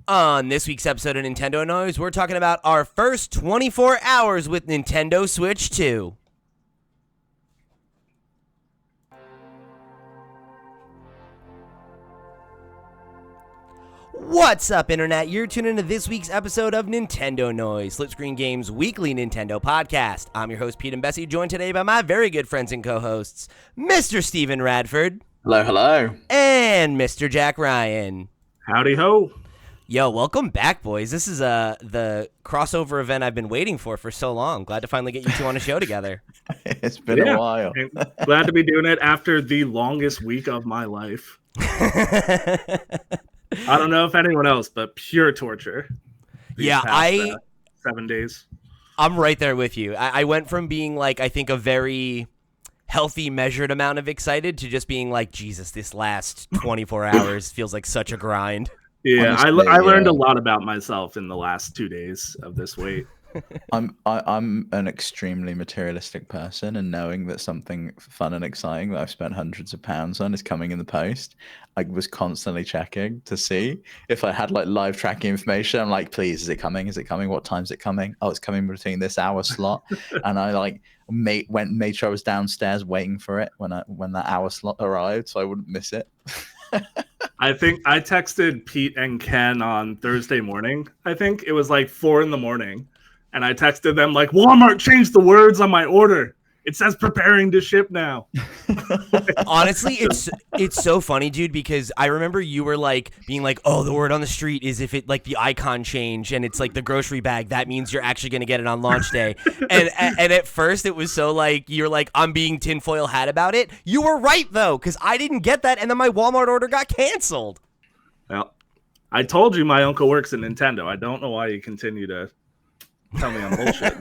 On this week's episode of Nintendo Noise, we're talking about our first 24 hours with Nintendo Switch 2. What's up, Internet? You're tuning into this week's episode of Nintendo Noise, Splitscreen Games' weekly Nintendo podcast. I'm your host, Pete and Bessie, joined today by my very good friends and co-hosts, Mr. Steven Radford. Hello, hello. And Mr. Jack Ryan. Howdy ho. Yo, welcome back, boys. This is the crossover event I've been waiting for so long. Glad to finally get you two on a show together. It's been a while. Glad to be doing it after the longest week of my life. I don't know if anyone else, but pure torture. Yeah, past, 7 days. I'm right there with you. I went from being like, I think, a very healthy, measured amount of excited to just being like, Jesus, this last 24 hours feels like such a grind. Yeah, honestly, I learned a lot about myself in the last 2 days of this wait. I'm an extremely materialistic person, and knowing that something fun and exciting that I've spent hundreds of pounds on is coming in the post, I was constantly checking to see if I had like live tracking information. I'm like, please, is it coming? Is it coming? What time is it coming? Oh, it's coming between this hour slot. And I like made sure I was downstairs waiting for it when that hour slot arrived, so I wouldn't miss it. I think I texted Pete and Ken on Thursday morning. I think it was like 4 a.m. And I texted them like, Walmart changed the words on my order. It says preparing to ship now. Honestly, it's so funny, dude, because I remember you were like being like, oh, the word on the street is if it like the icon change and it's like the grocery bag, that means you're actually going to get it on launch day. and at first it was so like, you're like, I'm being tinfoil hat about it. You were right, though, because I didn't get that. And then my Walmart order got canceled. Well, I told you my uncle works at Nintendo. I don't know why you continue to tell me I'm bullshit.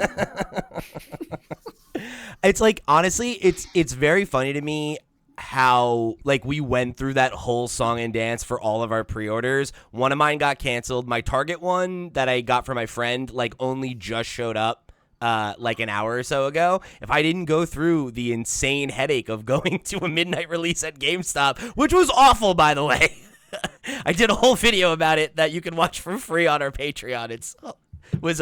It's like, honestly, it's very funny to me how like we went through that whole song and dance for all of our pre-orders. One of mine got canceled. My Target one that I got for my friend like only just showed up like an hour or so ago. If I didn't go through the insane headache of going to a midnight release at GameStop, which was awful, by the way. I did a whole video about it that you can watch for free on our Patreon. It was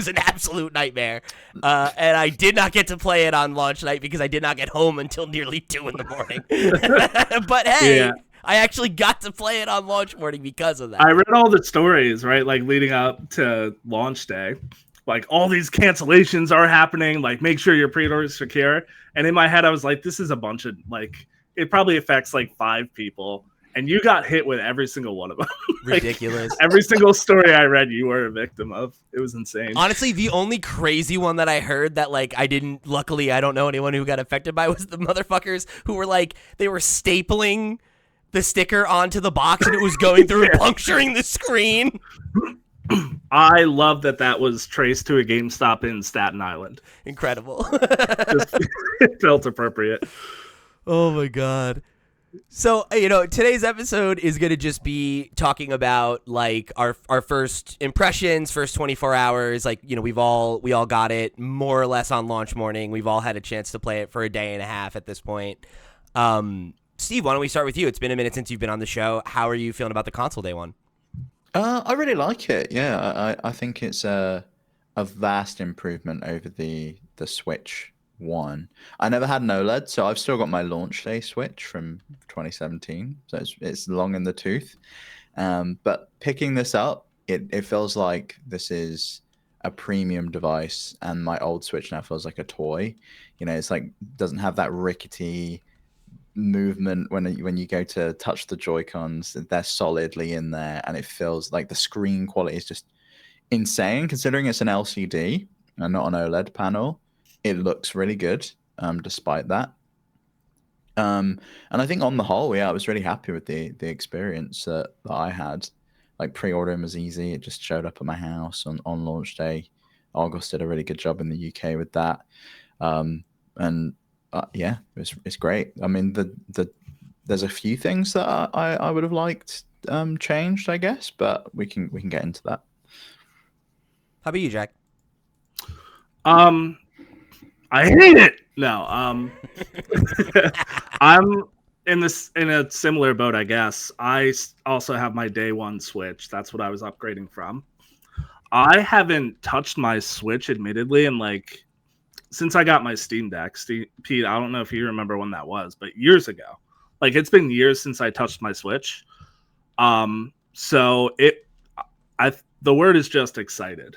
an absolute nightmare, and I did not get to play it on launch night because I did not get home until nearly 2 a.m. But hey, yeah. I actually got to play it on launch morning because of that. I read all the stories, right, like leading up to launch day. Like, all these cancellations are happening. Like, make sure your pre-order is secure. And in my head, I was like, this is a bunch of, like, it probably affects like 5 people. And you got hit with every single one of them. Like, ridiculous. Every single story I read, you were a victim of. It was insane. Honestly, the only crazy one that I heard that, like, luckily, I don't know anyone who got affected by was the motherfuckers who were, like, they were stapling the sticker onto the box and it was going through and puncturing the screen. I love that was traced to a GameStop in Staten Island. Incredible. It felt appropriate. Oh, my God. So, today's episode is going to just be talking about like our first impressions, first 24 hours. Like, we all got it more or less on launch morning. We've all had a chance to play it for a day and a half at this point. Steve, why don't we start with you? It's been a minute since you've been on the show. How are you feeling about the console day one? I really like it. Yeah, I think it's a vast improvement over the Switch 1. I never had an OLED, so I've still got my launch day Switch from 2017, so it's long in the tooth. But picking this up, it feels like this is a premium device, and my old Switch now feels like a toy. It's like doesn't have that rickety movement when you go to touch the Joy-Cons. They're solidly in there, and it feels like the screen quality is just insane considering it's an LCD and not an OLED panel. It looks really good, despite that. And I think on the whole, I was really happy with the experience that I had. Like, pre-ordering was easy. It just showed up at my house on launch day. Argos did a really good job in the UK with that. Yeah, it's great. I mean, there's a few things that I would have liked changed, I guess, but we can get into that. How about you, Jack? I hate it. No, in a similar boat, I guess. Also have my day one Switch. That's what I was upgrading from. I haven't touched my Switch, admittedly, and like since I got my Steam Deck. Pete, I don't know if you remember when that was, but years ago. Like it's been years since I touched my Switch. So the word is just excited.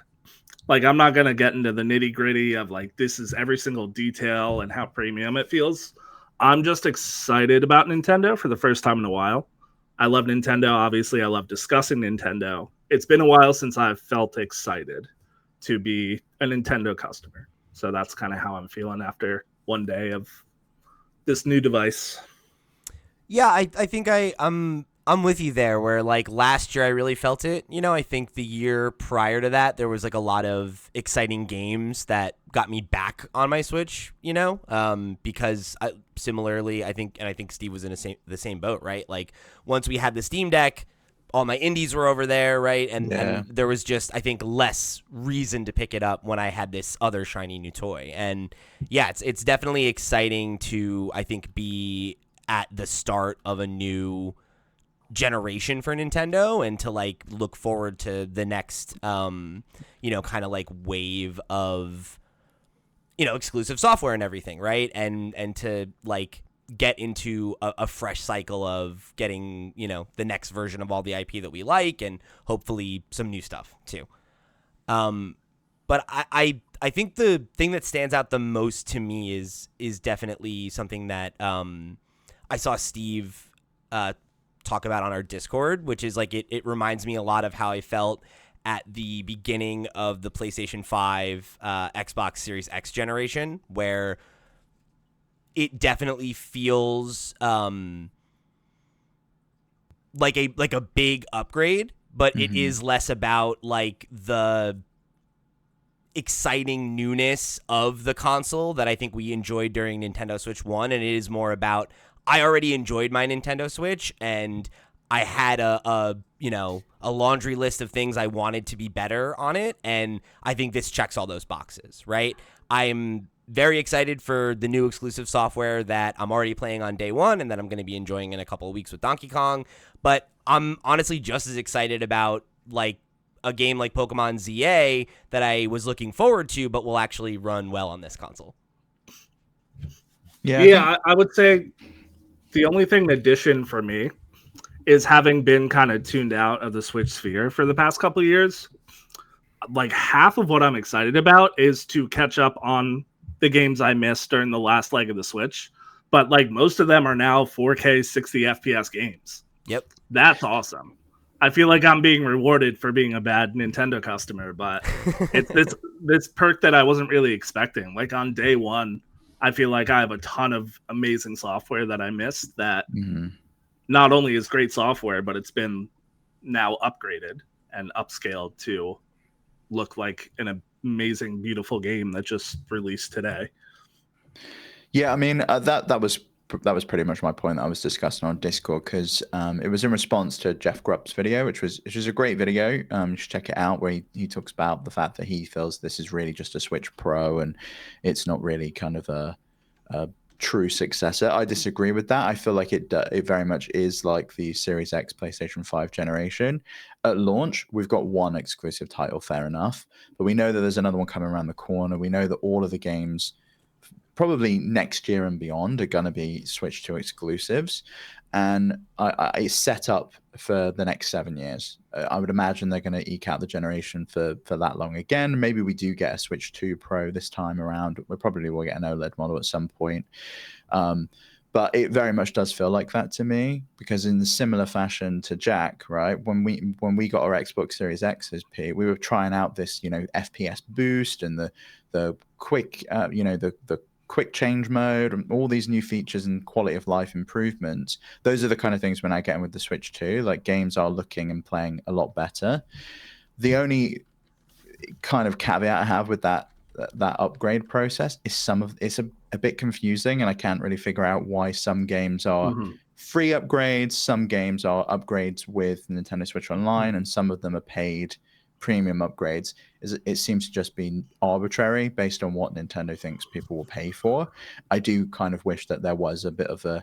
Like I'm not gonna get into the nitty gritty of like this is every single detail and how premium it feels. I'm just excited about Nintendo for the first time in a while. I love Nintendo. Obviously, I love discussing Nintendo. It's been a while since I've felt excited to be a Nintendo customer. So that's kind of how I'm feeling after one day of this new device. Yeah, I think I'm with you there where like last year I really felt it. You know, I think the year prior to that there was like a lot of exciting games that got me back on my Switch, you know? Because similarly, I think Steve was in the same boat, right? Like once we had the Steam Deck, all my indies were over there, right? And there was just, I think, less reason to pick it up when I had this other shiny new toy. And yeah, it's definitely exciting to, I think, be at the start of a new generation for Nintendo and to like look forward to the next you know, kind of like wave of, you know, exclusive software and everything, right? And to like get into a fresh cycle of getting, you know, the next version of all the IP that we like and hopefully some new stuff too. But I think the thing that stands out the most to me is definitely something that I saw Steve talk about on our Discord, which is like it reminds me a lot of how I felt at the beginning of the PlayStation 5 Xbox Series X generation, where it definitely feels like a big upgrade, but it is less about like the exciting newness of the console that I think we enjoyed during Nintendo Switch 1, and it is more about I already enjoyed my Nintendo Switch and I had a you know, a laundry list of things I wanted to be better on it, and I think this checks all those boxes, right? I'm very excited for the new exclusive software that I'm already playing on day one and that I'm going to be enjoying in a couple of weeks with Donkey Kong, but I'm honestly just as excited about like a game like Pokemon ZA that I was looking forward to but will actually run well on this console. Yeah, I would say the only thing addition for me is having been kind of tuned out of the Switch sphere for the past couple of years. Like half of what I'm excited about is to catch up on the games I missed during the last leg of the Switch. But like most of them are now 4K 60 FPS games. Yep. That's awesome. I feel like I'm being rewarded for being a bad Nintendo customer, but it's this perk that I wasn't really expecting. Like on day one, I feel like I have a ton of amazing software that I missed that not only is great software, but it's been now upgraded and upscaled to look like an amazing, beautiful game that just released today. Yeah, I mean, that was pretty much my point that I was discussing on Discord, because it was in response to Jeff Grubb's video, which was a great video. You should check it out, where he talks about the fact that he feels this is really just a Switch Pro and it's not really kind of a true successor. I disagree with that. I feel like it very much is like the Series X PlayStation 5 generation. At launch, we've got one exclusive title, fair enough, but we know that there's another one coming around the corner. We know that all of the games probably next year and beyond are going to be Switch 2 exclusives, and I set up for the next 7 years. I would imagine they're going to eke out the generation for that long again. Maybe we do get a Switch 2 Pro this time around. We probably will get an OLED model at some point. But it very much does feel like that to me, because in the similar fashion to Jack, right? When we got our Xbox Series X's, Pete, we were trying out this, FPS boost and the quick, the quick change mode and all these new features and quality of life improvements. Those are the kind of things when I get in with the Switch 2, like games are looking and playing a lot better. The only kind of caveat I have with that upgrade process is it's a bit confusing, and I can't really figure out why some games are free upgrades, some games are upgrades with Nintendo Switch Online, and some of them are paid premium upgrades is it seems to just be arbitrary based on what Nintendo thinks people will pay for. I do kind of wish that there was a bit of a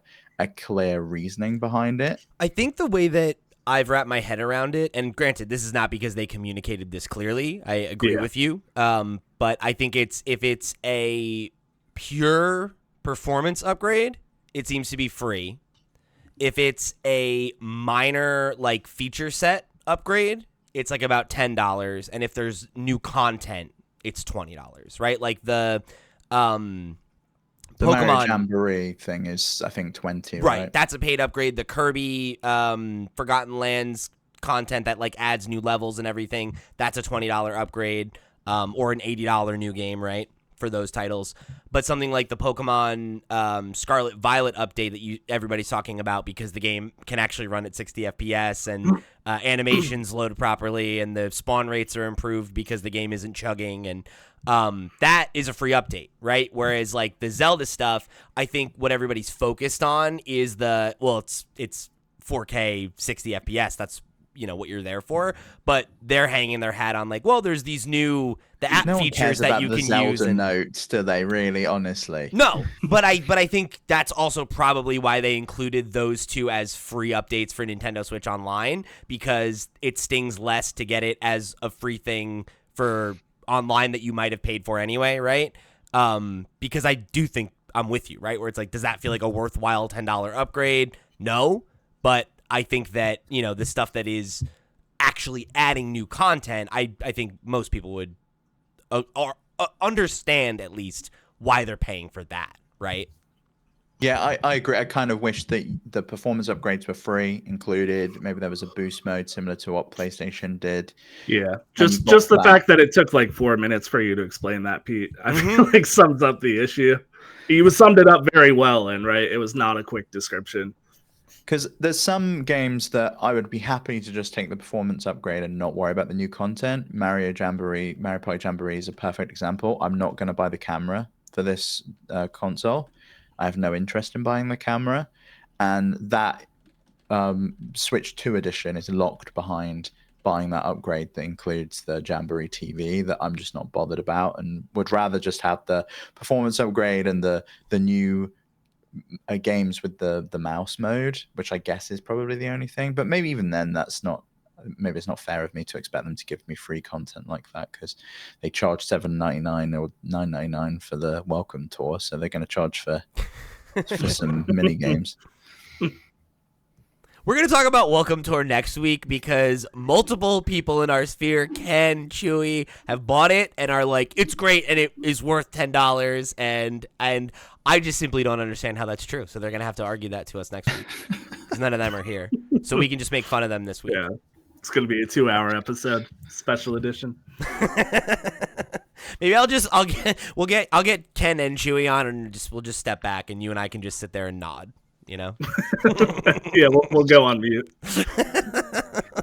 clear reasoning behind it. I think the way that I've wrapped my head around it, and granted, this is not because they communicated this clearly. I agree with you. But I think if it's a pure performance upgrade, it seems to be free. If it's a minor like feature set upgrade, it's like about $10, and if there's new content, it's $20, right? Like the Mario Pokemon Jamboree thing is, I think, 20. right? That's a paid upgrade. The Kirby Forgotten Lands content that like adds new levels and everything, that's a $20 upgrade, or an $80 new game, right? For those titles. But something like the Pokemon Scarlet Violet update that everybody's talking about because the game can actually run at 60 FPS and animations load properly and the spawn rates are improved because the game isn't chugging, and that is a free update, right? Whereas like the Zelda stuff, I think what everybody's focused on is it's 4K 60 FPS. That's what you're there for, but they're hanging their hat on like, well, there's these new app No one features cares that about you the can Zelda use. And notes, do they? Really, honestly, no, but I think that's also probably why they included those two as free updates for Nintendo Switch Online, because it stings less to get it as a free thing for online that you might have paid for anyway, right? Because I do think I'm with you, right? Where it's like, does that feel like a worthwhile $10 upgrade? No, but I think that, the stuff that is actually adding new content, I think most people would understand at least why they're paying for that, right? Yeah, I agree. I kind of wish that the performance upgrades were free, included. Maybe there was a boost mode similar to what PlayStation did. Yeah, And just you've got the that. fact that it took like 4 minutes for you to explain that, Pete, I feel like sums up the issue. You summed it up very well, and right, it was not a quick description. Because there's some games that I would be happy to just take the performance upgrade and not worry about the new content. Mario Party Jamboree is a perfect example. I'm not going to buy the camera for this console. I have no interest in buying the camera. And that Switch 2 edition is locked behind buying that upgrade that includes the Jamboree TV that I'm just not bothered about, and would rather just have the performance upgrade and the new games with the mouse mode, which I guess is probably the only thing. But maybe even then, maybe it's not fair of me to expect them to give me free content like that, because they charge $7.99 or $9.99 for the welcome tour, so they're going to charge for some mini games. We're going to talk about Welcome Tour next week because multiple people in our sphere, Ken, Chewy, have bought it and are like, it's great and it is worth $10. And I just simply don't understand how that's true. So they're going to have to argue that to us next week because none of them are here. So we can just make fun of them this week. Yeah, it's going to be a 2-hour episode, special edition. Maybe I'll get Ken and Chewy on and we'll just step back and you and I can just sit there and nod. Yeah, we'll go on mute.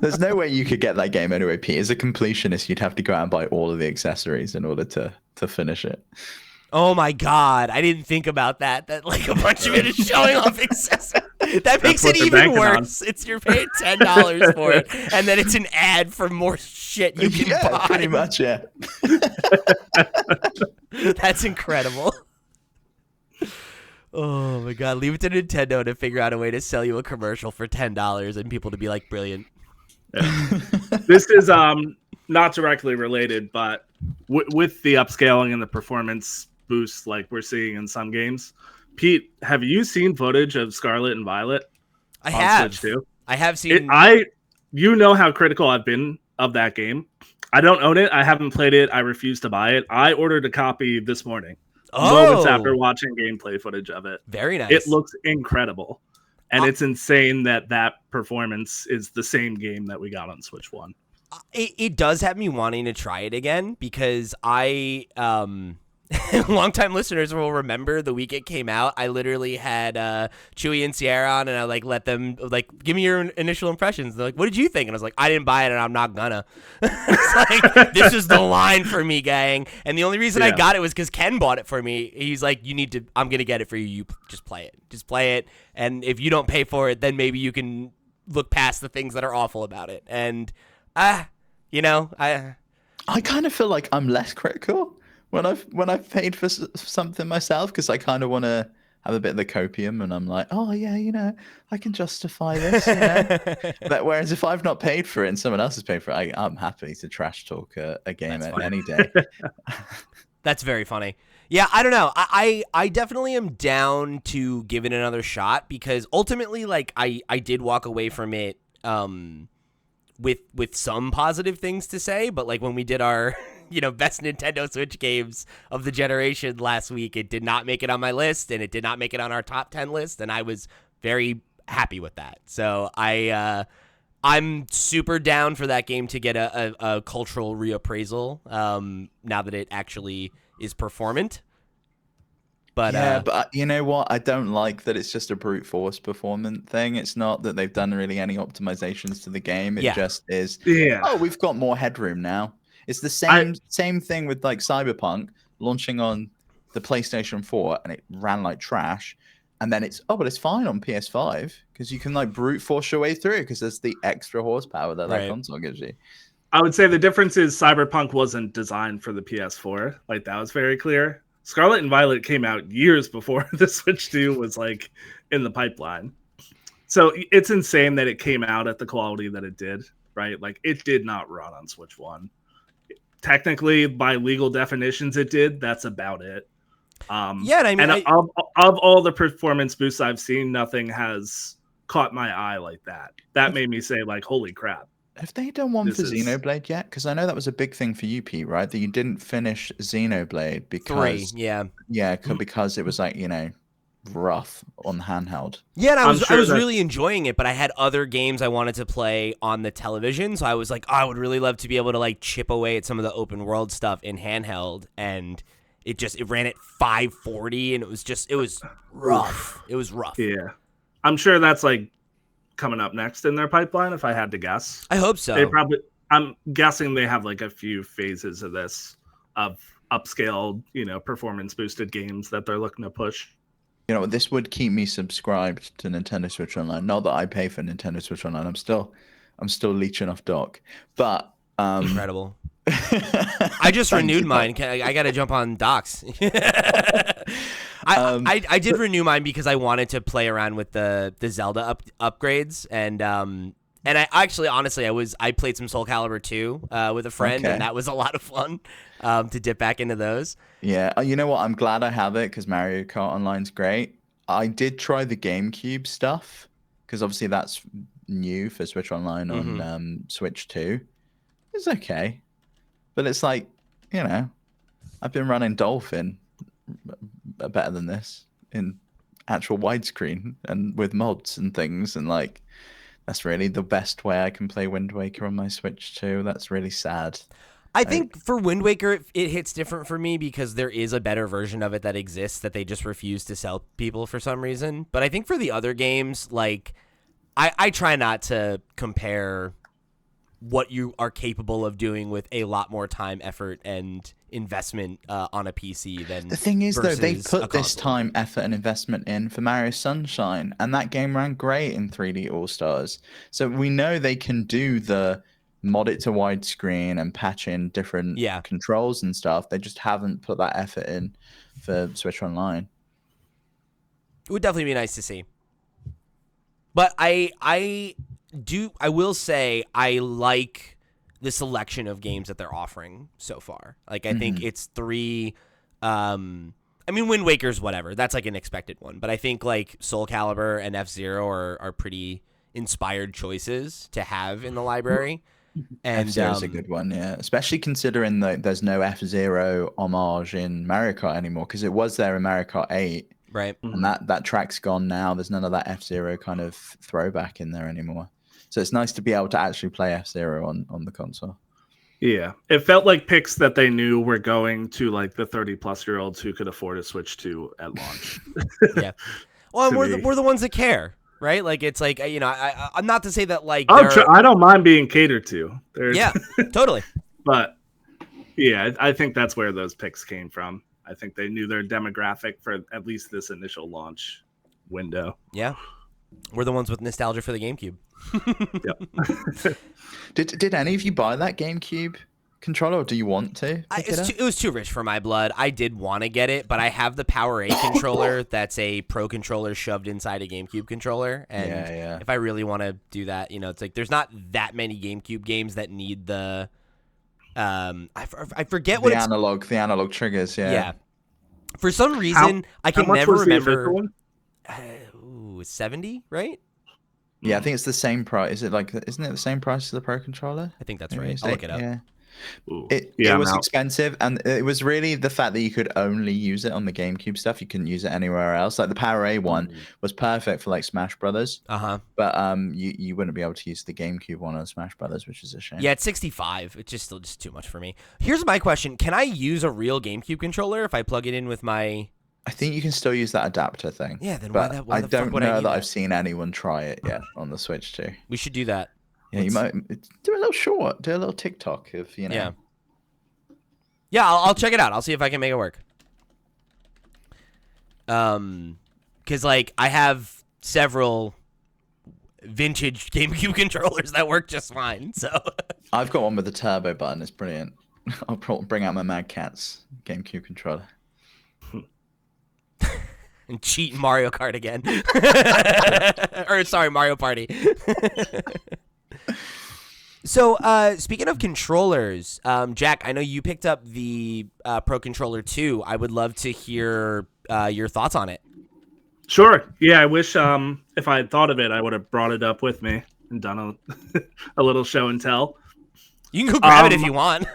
There's no way you could get that game anyway, Pete. As a completionist, you'd have to go out and buy all of the accessories in order to finish it. Oh my God, I didn't think about that. That like a bunch of it is showing off accessories. That makes it even worse. It's you're paying $10 for it, and then it's an ad for more shit you can buy. Pretty much, yeah. That's incredible. Oh my God, leave it to Nintendo to figure out a way to sell you a commercial for $10 and people to be like, brilliant. Yeah. This is not directly related, but with the upscaling and the performance boosts like we're seeing in some games. Pete, have you seen footage of Scarlet and Violet? I have. Switch 2? I have seen. You know how critical I've been of that game. I don't own it. I haven't played it. I refuse to buy it. I ordered a copy this morning. Moments after watching gameplay footage of it. Very nice. It looks incredible. And it's insane that performance is the same game that we got on Switch 1. It does have me wanting to try it again because longtime listeners will remember the week it came out. I literally had Chewy and Sierra on, and I let them give me your initial impressions. They're like, "What did you think?" And I was like, "I didn't buy it, and I'm not gonna." It's like this is the line for me, gang. And the only reason I got it was because Ken bought it for me. He's like, "You need to. I'm gonna get it for you. You just play it. Just play it. And if you don't pay for it, then maybe you can look past the things that are awful about it." And You know, I kind of feel like I'm less critical when I've paid for something myself, because I kind of want to have a bit of the copium, and I'm like, oh yeah, I can justify this, But whereas if I've not paid for it and someone else has paid for it, I'm happy to trash talk a game That's fine. any day. That's very funny. Yeah, I don't know. I definitely am down to give it another shot, because ultimately, like, I did walk away from it with some positive things to say, but like when we did our best Nintendo Switch games of the generation last week, it did not make it on my list, and it did not make it on our top 10 list, and I was very happy with that. So I'm super down for that game to get a cultural reappraisal now that it actually is performant. But yeah, but you know what? I don't like that it's just a brute force performance thing. It's not that they've done really any optimizations to the game. It Yeah. just is, Yeah. oh, we've got more headroom now. It's the same thing with like Cyberpunk launching on the PlayStation 4 and it ran like trash. And then but it's fine on PS5 because you can like brute force your way through because there's the extra horsepower that Right. console gives you. I would say the difference is Cyberpunk wasn't designed for the PS4. Like, that was very clear. Scarlet and Violet came out years before the Switch 2 was like in the pipeline. So it's insane that it came out at the quality that it did, right? Like, it did not run on Switch 1. Technically, by legal definitions, it did. That's about it. Yeah, and I mean, of all the performance boosts I've seen, nothing has caught my eye like that. That made me say, like, holy crap. Have they done one for Xenoblade yet? Because I know that was a big thing for you, Pete, right? That you didn't finish Xenoblade because 3, yeah, because it was like rough on handheld. Yeah, and I was really enjoying it, but I had other games I wanted to play on the television, so I was like, I would really love to be able to like chip away at some of the open world stuff in handheld, and it ran at 540, and it was rough. It was rough. Yeah, I'm sure that's like coming up next in their pipeline, if I had to guess. I hope so. I'm guessing they have like a few phases of this, of upscaled, performance boosted games that they're looking to push. This would keep me subscribed to Nintendo Switch Online. Not that I pay for Nintendo Switch Online. I'm still leeching off Doc. But incredible. I just renewed mine. I got to jump on Docs. I did renew mine because I wanted to play around with the Zelda upgrades, and I actually, honestly, I played some Soul Calibur 2 with a friend, and that was a lot of fun to dip back into those. Yeah, you know what? I'm glad I have it because Mario Kart Online's great. I did try the GameCube stuff because obviously that's new for Switch Online on Switch 2. It's okay, but it's like, I've been running Dolphin better than this in actual widescreen and with mods and things, and like that's really the best way I can play Wind Waker on my Switch 2. That's really sad. I think for Wind Waker, it hits different for me because there is a better version of it that exists that they just refuse to sell people for some reason. But I think for the other games, like, I try not to compare what you are capable of doing with a lot more time, effort, and investment on a PC than the thing is, though, they put this console. time, effort, and investment in for Mario Sunshine, and that game ran great in 3D All Stars. So we know they can do the mod it to widescreen and patch in different controls and stuff. They just haven't put that effort in for Switch Online. It would definitely be nice to see. But I will say I like the selection of games that they're offering so far. Like, I think it's 3. I mean, Wind Waker's whatever. That's like an expected one. But I think like Soul Calibur and F-Zero are pretty inspired choices to have in the library. And F-Zero's a good one, yeah. Especially considering that there's no F-Zero homage in Mario Kart anymore, because it was there in Mario Kart 8. Right. And that track's gone now. There's none of that F-Zero kind of throwback in there anymore. So it's nice to be able to actually play F-Zero on the console. Yeah. It felt like picks that they knew were going to like the 30-plus-year-olds who could afford a Switch 2 at launch. Yeah. Well, we're the ones that care, right? Like, it's like, I'm not to say that like I don't mind being catered to. Yeah, totally. But yeah, I think that's where those picks came from. I think they knew their demographic for at least this initial launch window. Yeah. We're the ones with nostalgia for the GameCube. Did any of you buy that GameCube controller, or do you want to pick it up? It was too rich for my blood. I did want to get it, but I have the Power A controller that's a Pro controller shoved inside a GameCube controller. And if I really want to do that, it's like there's not that many GameCube games that need the I forget what the analog triggers. Yeah. For some reason, I can never remember. 70, right? Yeah, I think it's the same price. Isn't it the same price as the Pro controller? I think that's right. I'll look it up. Yeah. It was expensive, and it was really the fact that you could only use it on the GameCube stuff. You couldn't use it anywhere else. Like the Power A one was perfect for like Smash Brothers. But you wouldn't be able to use the GameCube one on Smash Brothers, which is a shame. Yeah, it's 65. It's still too much for me. Here's my question: can I use a real GameCube controller if I plug it in with my? I think you can still use that adapter thing. Yeah, then but why I the don't fuck would know I need that I've seen anyone try it yet on the Switch too. We should do that. Yeah, you might do a little short, do a little TikTok of Yeah, I'll check it out. I'll see if I can make it work. Because like I have several vintage GameCube controllers that work just fine. So I've got one with the turbo button. It's brilliant. I'll probably bring out my Mad Catz GameCube controller. And cheat Mario Kart again. Or sorry, Mario Party. So, speaking of controllers, Jack, I know you picked up the Pro Controller 2. I would love to hear your thoughts on it. Sure. Yeah, I wish if I had thought of it, I would have brought it up with me and done a little show and tell. You can go grab it if you want.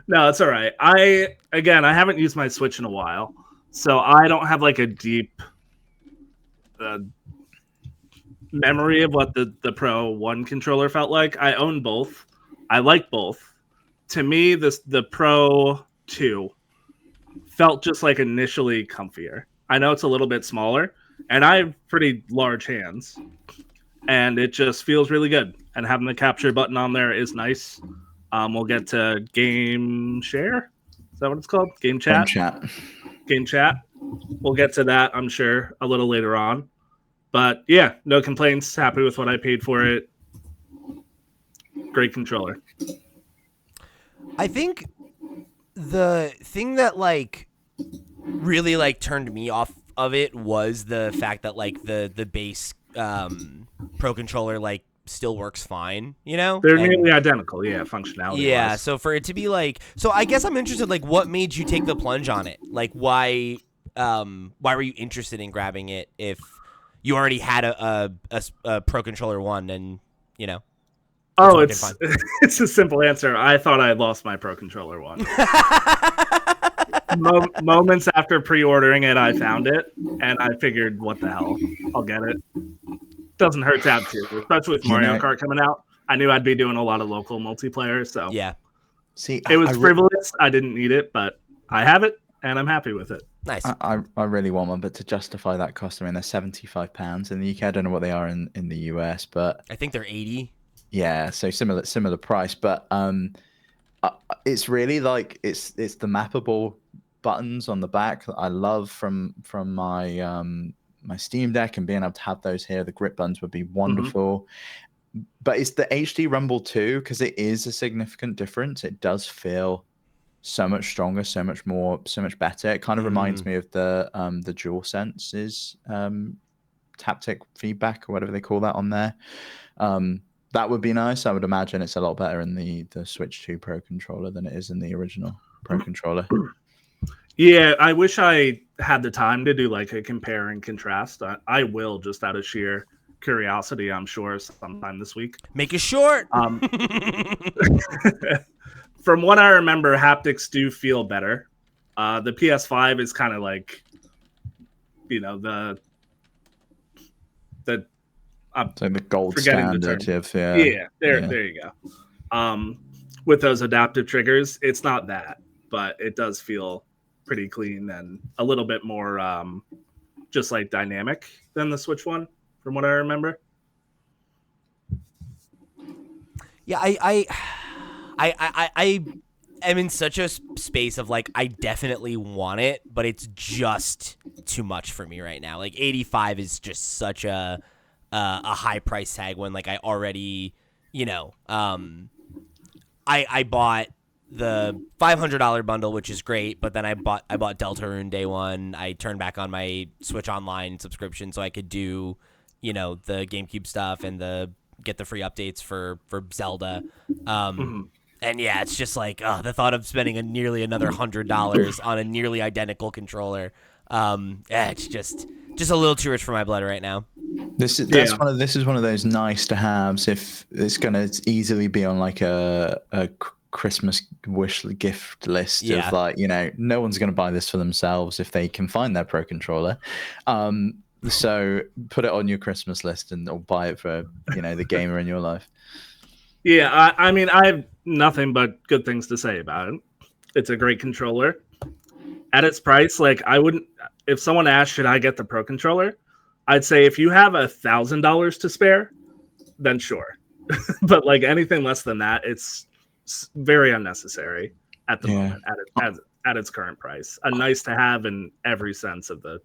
No, it's all right. I haven't used my Switch in a while, so I don't have like a deep memory of what the Pro 1 controller felt like. I own both. I like both. To me, the Pro 2 felt just like initially comfier. I know it's a little bit smaller, and I have pretty large hands, and it just feels really good. And having the capture button on there is nice. We'll get to Game Share. Is that what it's called? Game Chat? Game Chat. We'll get to that, I'm sure, a little later on. But yeah, no complaints. Happy with what I paid for it. Great controller. I think the thing that like really like turned me off of it was the fact that like the base Pro controller like still works fine, They're nearly identical, functionality. Yeah, so for it to be like, so I guess I'm interested, like, what made you take the plunge on it? Like, why were you interested in grabbing it if you already had a Pro Controller 1 and, Oh, it's a simple answer. I thought I had lost my Pro Controller 1. Moments after pre-ordering it, I found it, and I figured, what the hell? I'll get it. Doesn't hurt to have two, especially with Mario Kart coming out. I knew I'd be doing a lot of local multiplayer, so yeah. See, it was frivolous. I didn't need it, but I have it, and I'm happy with it. Nice. I really want one, but to justify that cost, I mean, they're £75 in the UK. I don't know what they are in the US, but I think they're 80. Yeah, so similar price, but it's really like it's the mappable buttons on the back that I love from my my Steam Deck, and being able to have those here. The grip buttons would be wonderful. But it's the HD Rumble 2, because it is a significant difference. It does feel so much stronger, so much better. It kind of reminds me of the DualSense's taptic feedback, or whatever they call that on there. That would be nice. I would imagine it's a lot better in the Switch 2 Pro controller than it is in the original Pro controller. Yeah, I wish I had the time to do like a compare and contrast. I will, just out of sheer curiosity, I'm sure, sometime this week. Make it short. From what I remember, haptics do feel better. The PS5 is kind of like, the so the gold standard. There you go. With those adaptive triggers, it's not that, but it does feel pretty clean and a little bit more just like dynamic than the Switch one, from what I remember. Yeah, I am in such a space of like, I definitely want it, but it's just too much for me right now. Like 85 is just such a high price tag when like I already, I bought the $500 bundle, which is great, but then I bought Deltarune day one. I turned back on my Switch Online subscription so I could do, the GameCube stuff and get the free updates for Zelda. And yeah, it's just like the thought of spending nearly another $100 on a nearly identical controller. It's just a little too rich for my blood right now. This is one of those nice to haves. If it's gonna easily be on like a Christmas wish gift list of like, no one's gonna buy this for themselves if they can find their Pro controller. So put it on your Christmas list or buy it for the gamer in your life. Yeah, I mean, I have nothing but good things to say about it. It's a great controller. At its price, like I wouldn't. If someone asked, should I get the Pro controller? I'd say if you have $1,000 to spare, then sure. But like anything less than that, it's very unnecessary at the moment at its current price. A nice to have in every sense of the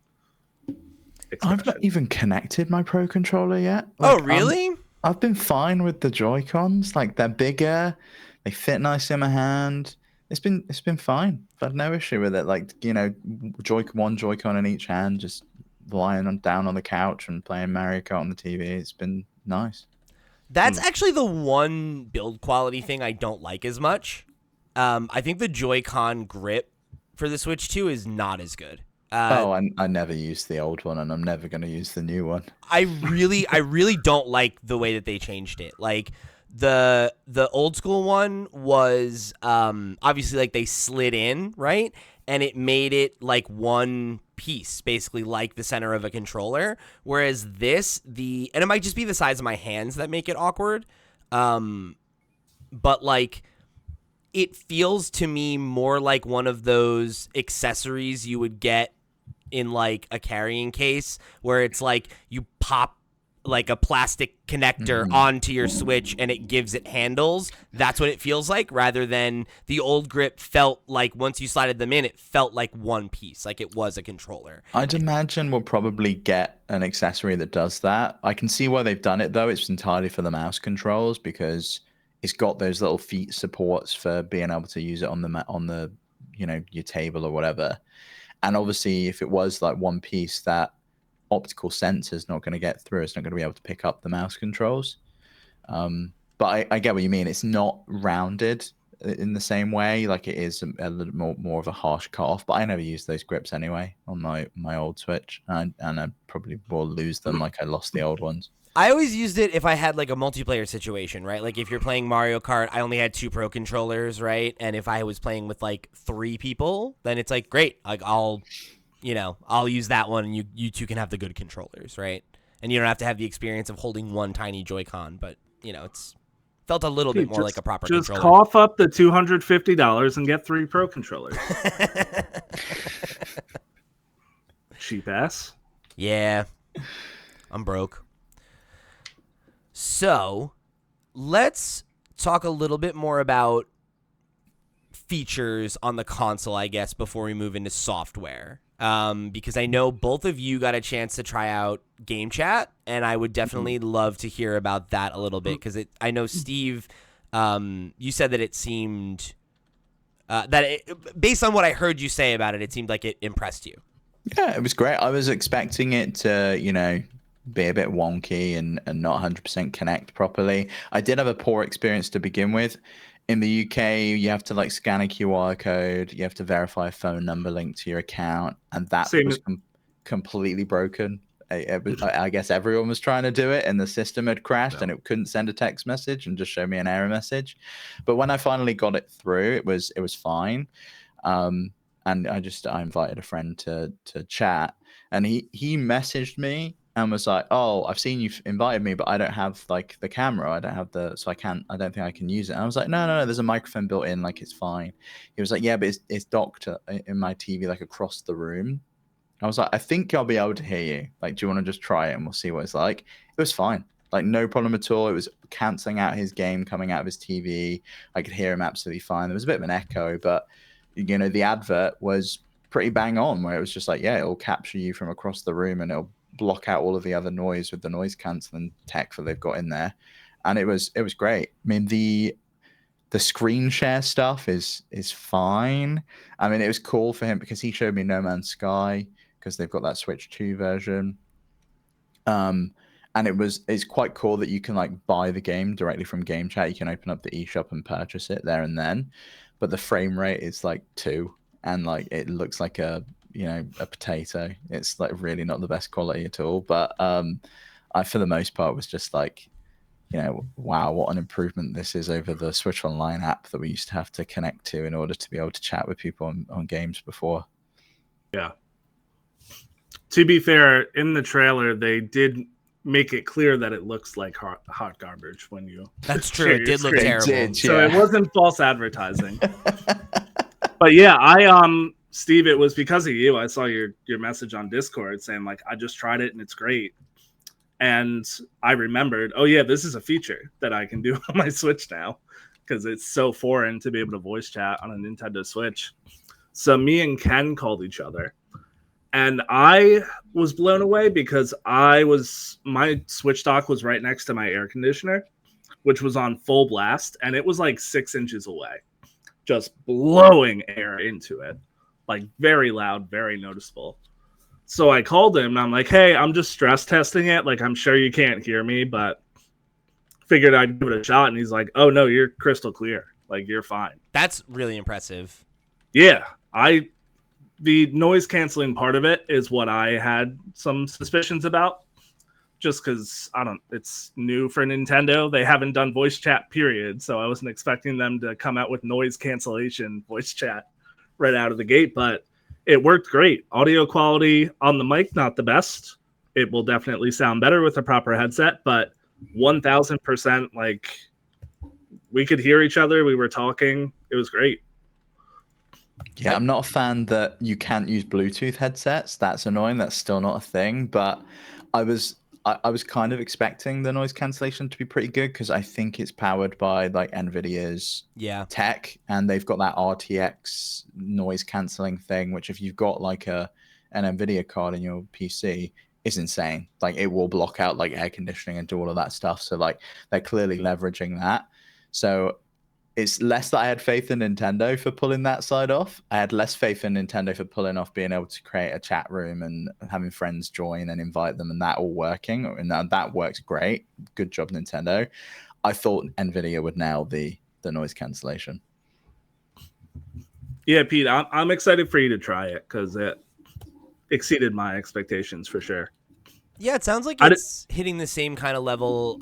expression. I've not even connected my Pro controller yet. Oh, really? I've been fine with the Joy-Cons. Like they're bigger, they fit nicely in my hand. It's been fine. I've had no issue with it. Like one Joy-Con in each hand, just lying down on the couch and playing Mario Kart on the TV. It's been nice. That's actually the one build quality thing I don't like as much. I think the Joy-Con grip for the Switch 2 is not as good. I never used the old one, and I'm never going to use the new one. I really don't like the way that they changed it. Like the old school one was obviously like they slid in, right? And it made it like one piece, basically like the center of a controller. Whereas and it might just be the size of my hands that make it awkward. But like it feels to me more like one of those accessories you would get in like a carrying case where it's like you pop like a plastic connector onto your Switch and it gives it handles. That's what it feels like, rather than the old grip felt like once you slided them in, it felt like one piece, like it was a controller. I'd imagine we'll probably get an accessory that does that. I can see why they've done it though. It's entirely for the mouse controls because it's got those little feet supports for being able to use it on the your table or whatever. And obviously, if it was like one piece, that optical sensor is not going to get through. It's not going to be able to pick up the mouse controls. But I get what you mean. It's not rounded in the same way. Like it is a little more of a harsh cut off. But I never used those grips anyway on my old Switch, and I probably will lose them like I lost the old ones. I always used it if I had like a multiplayer situation, right? Like if you're playing Mario Kart, I only had 2 Pro controllers, right? And if I was playing with like 3 people, then it's like great. Like I'll use that one, and you two can have the good controllers, right? And you don't have to have the experience of holding one tiny Joy-Con, but it's felt a little bit more like a proper controller. Just cough up the $250 and get 3 Pro controllers. Cheap ass. Yeah, I'm broke. So, let's talk a little bit more about features on the console, I guess, before we move into software. Because I know both of you got a chance to try out Game Chat, and I would definitely love to hear about that a little bit. Because I know, Steve, you said that it seemed based on what I heard you say about it, it seemed like it impressed you. Yeah, it was great. I was expecting it to, be a bit wonky and not 100% connect properly. I did have a poor experience to begin with. In the UK, you have to like scan a QR code. You have to verify a phone number linked to your account, and that was completely broken. I guess everyone was trying to do it, and the system had crashed, and it couldn't send a text message and just show me an error message. But when I finally got it through, it was fine. And I invited a friend to chat, and he messaged me and was like, "Oh, I've seen you've invited me, but I don't have like the camera. I don't have I don't think I can use it." And I was like, No, there's a microphone built in, like it's fine. He was like, "Yeah, but it's docked in my TV, like across the room." I was like, "I think I'll be able to hear you. Like, do you want to just try it and we'll see what it's like?" It was fine. Like no problem at all. It was canceling out his game coming out of his TV. I could hear him absolutely fine. There was a bit of an echo, but the advert was pretty bang on, where it was just like, yeah, it'll capture you from across the room and it'll block out all of the other noise with the noise canceling tech that they've got in there. And it was great. I mean, the screen share stuff is fine. I mean, it was cool for him because he showed me No Man's Sky because they've got that Switch 2 version. And it's quite cool that you can like buy the game directly from Game Chat. You can open up the eShop and purchase it there and then. But the frame rate is like 2, and like it looks like a potato. It's like really not the best quality at all. But I, for the most part, was just like, wow, what an improvement this is over the Switch Online app that we used to have to connect to in order to be able to chat with people on games before. Yeah. To be fair, in the trailer, they did make it clear that it looks like hot garbage when you. That's true. It did look terrible. So it wasn't false advertising. But yeah, Steve, it was because of you. I saw your message on Discord saying like, I just tried it and it's great. And I remembered, oh yeah, this is a feature that I can do on my Switch now because it's so foreign to be able to voice chat on a Nintendo Switch. So me and Ken called each other. And I was blown away because my Switch dock was right next to my air conditioner, which was on full blast, and it was like 6 inches away, just blowing air into it, like very loud, very noticeable. So I called him and I'm like, hey, I'm just stress testing it. Like, I'm sure you can't hear me, but figured I'd give it a shot. And he's like, oh no, you're crystal clear. Like, you're fine. That's really impressive. Yeah. The noise canceling part of it is what I had some suspicions about, just because it's new for Nintendo. They haven't done voice chat, period. So I wasn't expecting them to come out with noise cancellation voice chat right out of the gate, but it worked great. Audio quality on the mic, not the best. It will definitely sound better with a proper headset, but 1000%, like, we could hear each other. We were talking. It was great. Yeah, I'm not a fan that you can't use Bluetooth headsets. That's annoying. That's still not a thing. But I was kind of expecting the noise cancellation to be pretty good because I think it's powered by like NVIDIA's tech, and they've got that RTX noise canceling thing, which if you've got like an NVIDIA card in your PC, is insane. Like, it will block out like air conditioning and do all of that stuff. So like, they're clearly leveraging that. So it's less that I had faith in Nintendo for pulling that side off. I had less faith in Nintendo for pulling off being able to create a chat room and having friends join and invite them, and that all working. And that works great. Good job, Nintendo. I thought NVIDIA would nail the noise cancellation. Yeah, Pete, I'm excited for you to try it because it exceeded my expectations for sure. Yeah, it sounds like it's hitting the same kind of level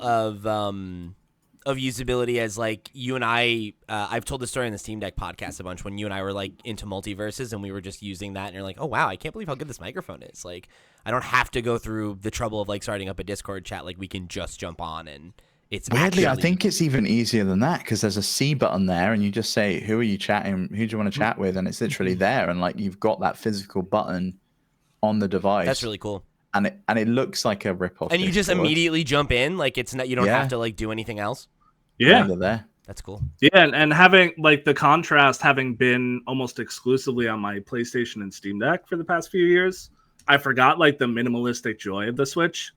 of usability as like you and I've told the story in the Steam Deck podcast a bunch when you and I were like into multiverses and we were just using that and you're like, oh wow, I can't believe how good this microphone is. Like, I don't have to go through the trouble of like starting up a Discord chat. Like, we can just jump on and it's weirdly, I think it's even easier than that because there's a C button there and you just say, who are you chatting? Who do you want to chat with? And it's literally there. And like, you've got that physical button on the device. That's really cool. And it looks like a rip-off. And you just immediately jump in, like it's not, you don't have to like do anything else. Yeah, there. That's cool. Yeah, and having like the contrast having been almost exclusively on my PlayStation and Steam Deck for the past few years, I forgot like the minimalistic joy of the Switch,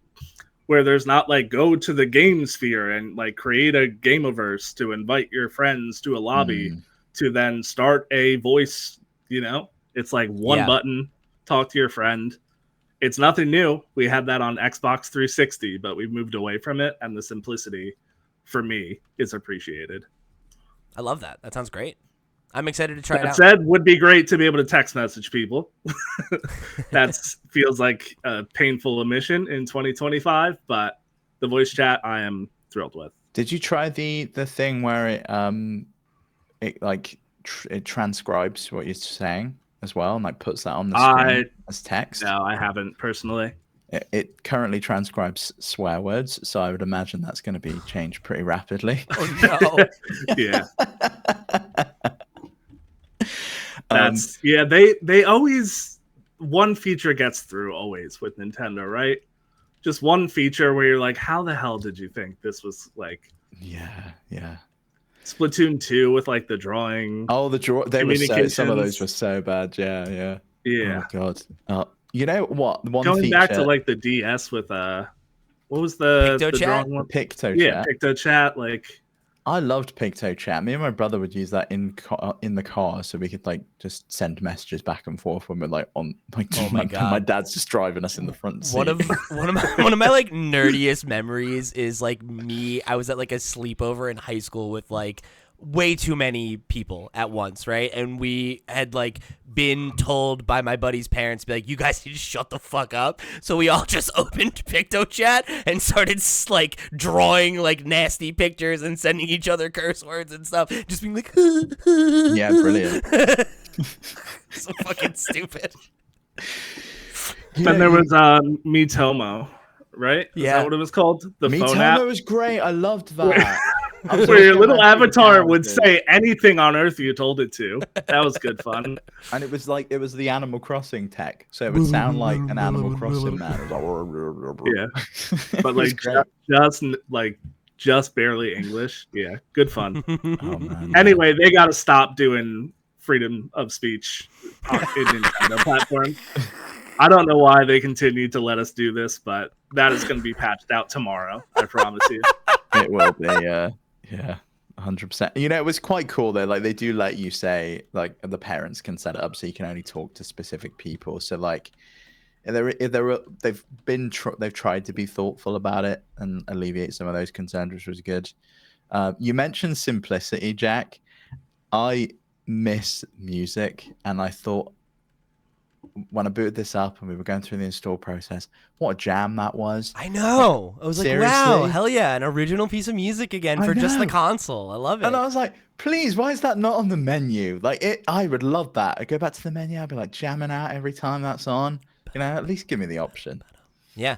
where there's not like go to the game sphere and like create a gameverse to invite your friends to a lobby to then start a voice. It's like one button, talk to your friend. It's nothing new. We had that on Xbox 360, but we've moved away from it, and the simplicity for me is appreciated. I love that. That sounds great. I'm excited to try it out. That said, would be great to be able to text message people. That feels like a painful omission in 2025, but the voice chat I am thrilled with. Did you try the thing where it transcribes what you're saying as well and like puts that on the screen as text? No, I haven't personally. It currently transcribes swear words, so I would imagine that's going to be changed pretty rapidly. Oh no! Yeah. They always, one feature gets through always with Nintendo, right? Just one feature where you're like, how the hell did you think this was like? Yeah. Splatoon 2 with like the drawing. Oh, the draw. They were some of those were so bad. Yeah. Yeah. Oh god. You know what? One Going feature, back to like the DS with what was the PictoChat? drawing one? PictoChat. Yeah, PictoChat. Like, I loved PictoChat. Me and my brother would use that in the car, so we could like just send messages back and forth when we're like on like Oh my my God. dad's just driving us in the front seat. One of my like nerdiest memories is like me. I was at like a sleepover in high school with like way too many people at once, right? And we had like been told by my buddy's parents, be like, "You guys need to shut the fuck up." So we all just opened PictoChat and started like drawing like nasty pictures and sending each other curse words and stuff, just being like, Yeah, brilliant. so fucking stupid. then there was Mitomo, right? Is Yeah. that what it was called? The phone app. Mitomo was great. I loved that. I was Where your also little mad at the avatar would characters. say anything on Earth you told it to. That was good fun. And it was the Animal Crossing tech, so it would sound like an Animal Crossing man. It was like, Yeah. But It was like just barely English. Yeah, good fun. oh man. Anyway, they got to stop doing freedom of speech in Nintendo platforms. I don't know why they continue to let us do this, but that is going to be patched out tomorrow. I promise you. It will be, yeah, 100%. You know, it was quite cool though. Like they do let you say, like the parents can set it up so you can only talk to specific people. So like, they've tried to be thoughtful about it and alleviate some of those concerns, which was good. You mentioned simplicity, Jack. I miss music, and I thought when I booted this up and we were going through the install process, what a jam that was. I know. I was like, wow, Seriously? hell yeah, an original piece of music again I for just the know. console. I love it. And I was like, please, why is that not on the menu? Like, I would love that. I'd go back to the menu, I'd be like jamming out every time that's on. You know, at least give me the option. Yeah.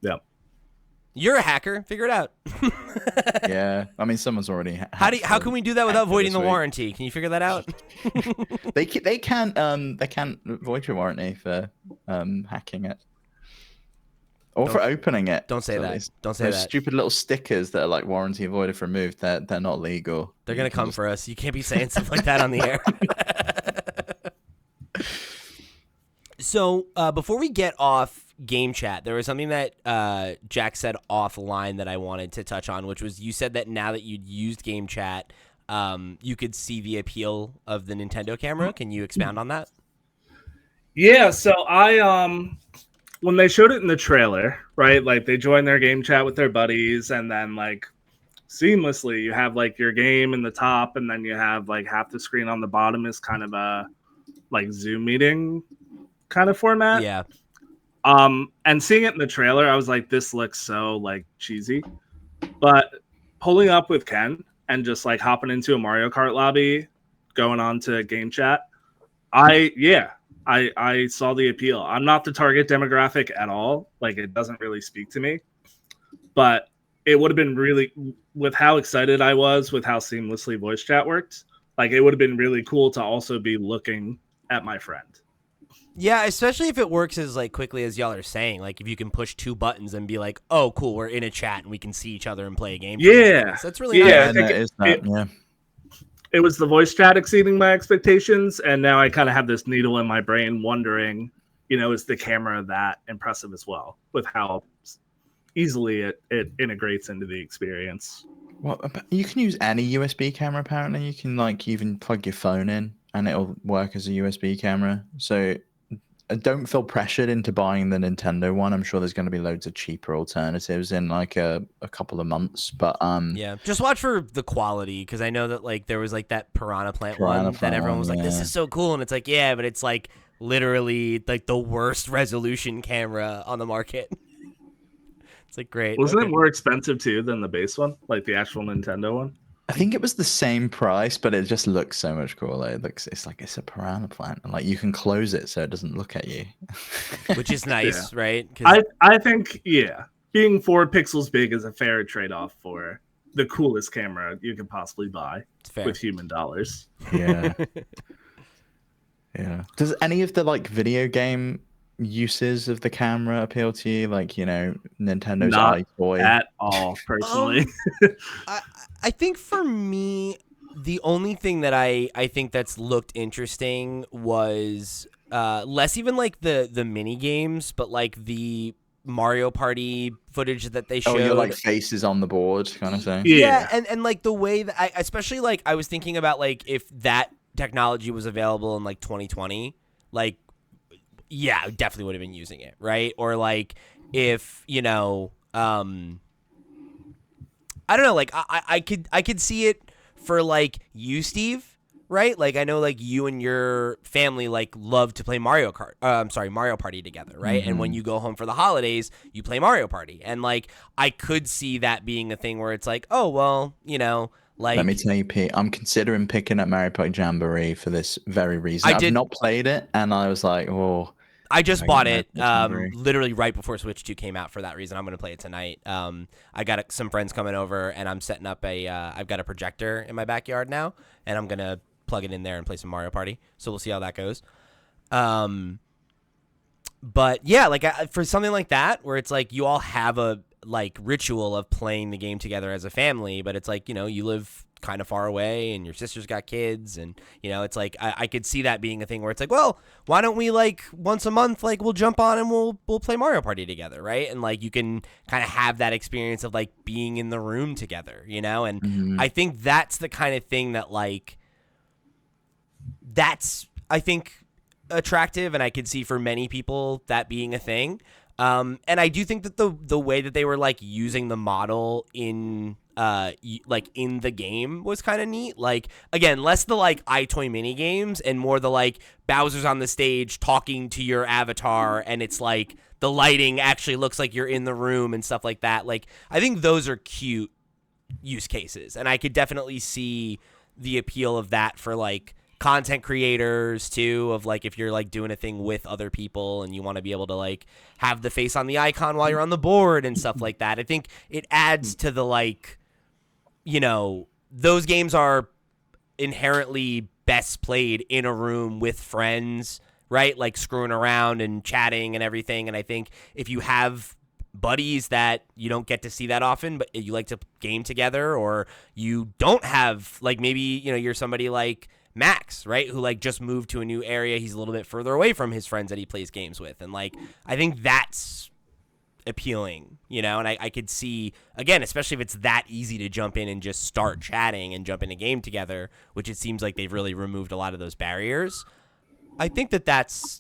Yeah. You're a hacker. Figure it out. Yeah. I mean, someone's already. How can we do that without voiding the week. warranty? Can you figure that out? They can't void your warranty for hacking it. Or for opening it. Don't say So that. these- Don't say those that. stupid little stickers that are like warranty avoid if removed, they're not legal. They're You gonna can come just- for us. You can't be saying stuff like that on the air. So before we get off game chat, there was something that Jack said offline that I wanted to touch on, which was you said that now that you'd used game chat, you could see the appeal of the Nintendo camera. Can you expound on that? Yeah, so I when they showed it in the trailer, right? Like they join their game chat with their buddies, and then like seamlessly you have like your game in the top, and then you have like half the screen on the bottom is kind of a like Zoom meeting kind of format. Yeah. And seeing it in the trailer, I was like, this looks so like cheesy. But pulling up with Ken and just like hopping into a Mario Kart lobby, going on to game chat, I saw the appeal. I'm not the target demographic at all. Like it doesn't really speak to me. But it would have been really, with how excited I was with how seamlessly voice chat worked, like it would have been really cool to also be looking at my friend. Yeah, especially if it works as like quickly as y'all are saying. Like if you can push two buttons and be like, "Oh, cool, we're in a chat and we can see each other and play a game." Yeah. So that's really Yeah, nice. I And think that is that, yeah. it was the voice chat exceeding my expectations, and now I kind of have this needle in my brain wondering, you know, is the camera that impressive as well with how easily it integrates into the experience? Well, you can use any USB camera apparently. You can like even plug your phone in and it'll work as a USB camera. So don't feel pressured into buying the Nintendo one. I'm sure there's going to be loads of cheaper alternatives in like a couple of months. But Yeah, just watch for the quality because I know that like there was like that Piranha Plant one Piranha that Plant everyone was one, like, "This yeah. is so cool," and it's like, yeah, but it's like literally like the worst resolution camera on the market. It's like great. Wasn't okay. it more expensive too than the base one, like the actual Nintendo one? I think it was the same price, but it just looks so much cooler. It's like it's a Piranha Plant, and like you can close it so it doesn't look at you. Which is nice, right? 'Cause I think being 4 pixels big is a fair trade-off for the coolest camera you could possibly buy it's fair. with human dollars. Yeah. Yeah. Does any of the like video game uses of the camera appeal to you? Like, you know, Nintendo's Not iToy. At all, personally. I think for me, the only thing that I think that's looked interesting was less even like the mini games, but like the Mario Party footage that they showed. Oh, you're like faces on the board kind of thing. Yeah. and like the way that especially like I was thinking about like if that technology was available in like 2020, like yeah, I definitely would have been using it, right? Or like if, you know, I don't know, like I could see it for like you, Steve, right? Like I know like you and your family like love to play Mario Party together, right? And when you go home for the holidays, you play Mario Party. And like I could see that being a thing where it's like, oh well, you know, like Let me tell you, Pete, I'm considering picking up Mario Party Jamboree for this very reason. I've not played it, and I was like, oh. I just bought it literally right before Switch 2 came out for that reason. I'm going to play it tonight. I got some friends coming over, and I'm setting up I've got a projector in my backyard now, and I'm going to plug it in there and play some Mario Party. So we'll see how that goes. But yeah, like for something like that, where it's like you all have a like ritual of playing the game together as a family, but it's like, you know, you live kind of far away and your sister's got kids, and you know, it's like I could see that being a thing where it's like, well, why don't we like once a month, like we'll jump on and we'll play Mario Party together, right? And like you can kind of have that experience of like being in the room together, you know? And I think that's the kind of thing that like that's I think attractive, and I could see for many people that being a thing. And I do think that the way that they were like using the model in like in the game was kind of neat. Like again, less the like iToy mini games and more the like Bowser's on the stage talking to your avatar, and it's like the lighting actually looks like you're in the room and stuff like that. Like I think those are cute use cases, and I could definitely see the appeal of that for like content creators too, of like if you're like doing a thing with other people and you want to be able to like have the face on the icon while you're on the board and stuff like that. I think it adds to the like, you know, those games are inherently best played in a room with friends, right? Like screwing around and chatting and everything. And I think if you have buddies that you don't get to see that often, but you like to game together, or you don't have like, maybe, you know, you're somebody like Max, right, who like just moved to a new area, he's a little bit further away from his friends that he plays games with, and like I think that's appealing, you know. And I could see, again, especially if it's that easy to jump in and just start chatting and jump in a game together, which it seems like they've really removed a lot of those barriers. I think that that's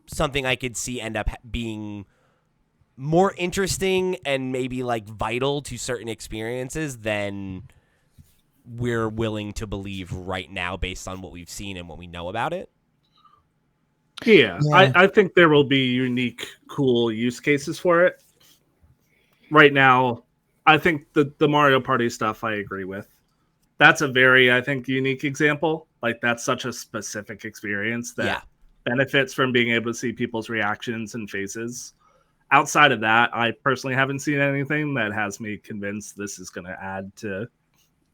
something I could see end up being more interesting and maybe like vital to certain experiences than we're willing to believe right now based on what we've seen and what we know about it. Yeah. I think there will be unique, cool use cases for it. Right now, I think the Mario Party stuff I agree with. That's a very, I think, unique example. Like that's such a specific experience that benefits from being able to see people's reactions and faces. Outside of that, I personally haven't seen anything that has me convinced this is going to add to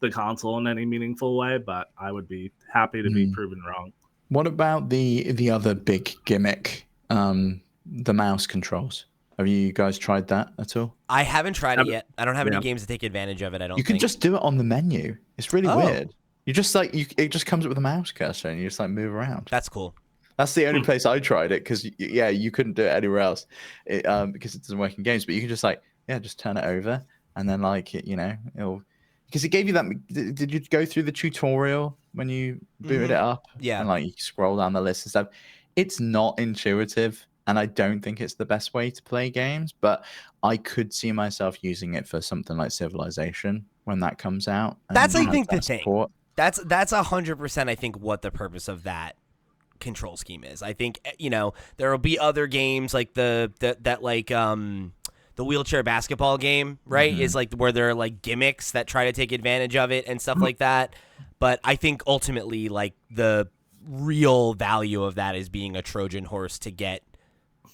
the console in any meaningful way, but I would be happy to be proven wrong. What about the other big gimmick, the mouse controls? Have you guys tried that at all? I haven't tried it yet. I don't have any games to take advantage of it. I don't. You can just do it on the menu. It's really weird. You just like it just comes up with a mouse cursor and you just like move around. That's cool. That's the only place I tried it, because you couldn't do it anywhere else, because it doesn't work in games. But you can just like just turn it over, and then like it'll. Because it gave you that. Did you go through the tutorial when you booted it up? Yeah. And like you scroll down the list and stuff. It's not intuitive, and I don't think it's the best way to play games. But I could see myself using it for something like Civilization when that comes out. That's I think the thing. That's 100%. I think what the purpose of that control scheme is. I think there will be other games like the wheelchair basketball game, right, is like where there are like gimmicks that try to take advantage of it and stuff like that. But I think ultimately like the real value of that is being a Trojan horse to get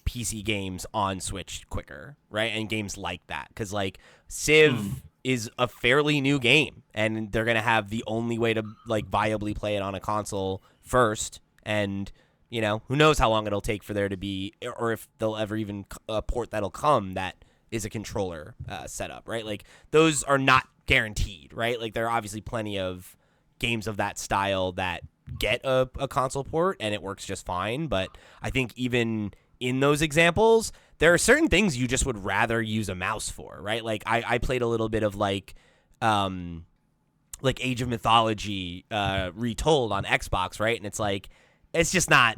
PC games on Switch quicker, right? And games like that. Because like Civ is a fairly new game, and they're going to have the only way to like viably play it on a console first. And who knows how long it'll take for there to be, or if they'll ever even a port that'll come that is a controller setup, right? Like those are not guaranteed, right? Like there are obviously plenty of games of that style that get a console port and it works just fine. But I think even in those examples, there are certain things you just would rather use a mouse for, right? Like I played a little bit of like Age of Mythology Retold on Xbox, right? And it's like, it's just not.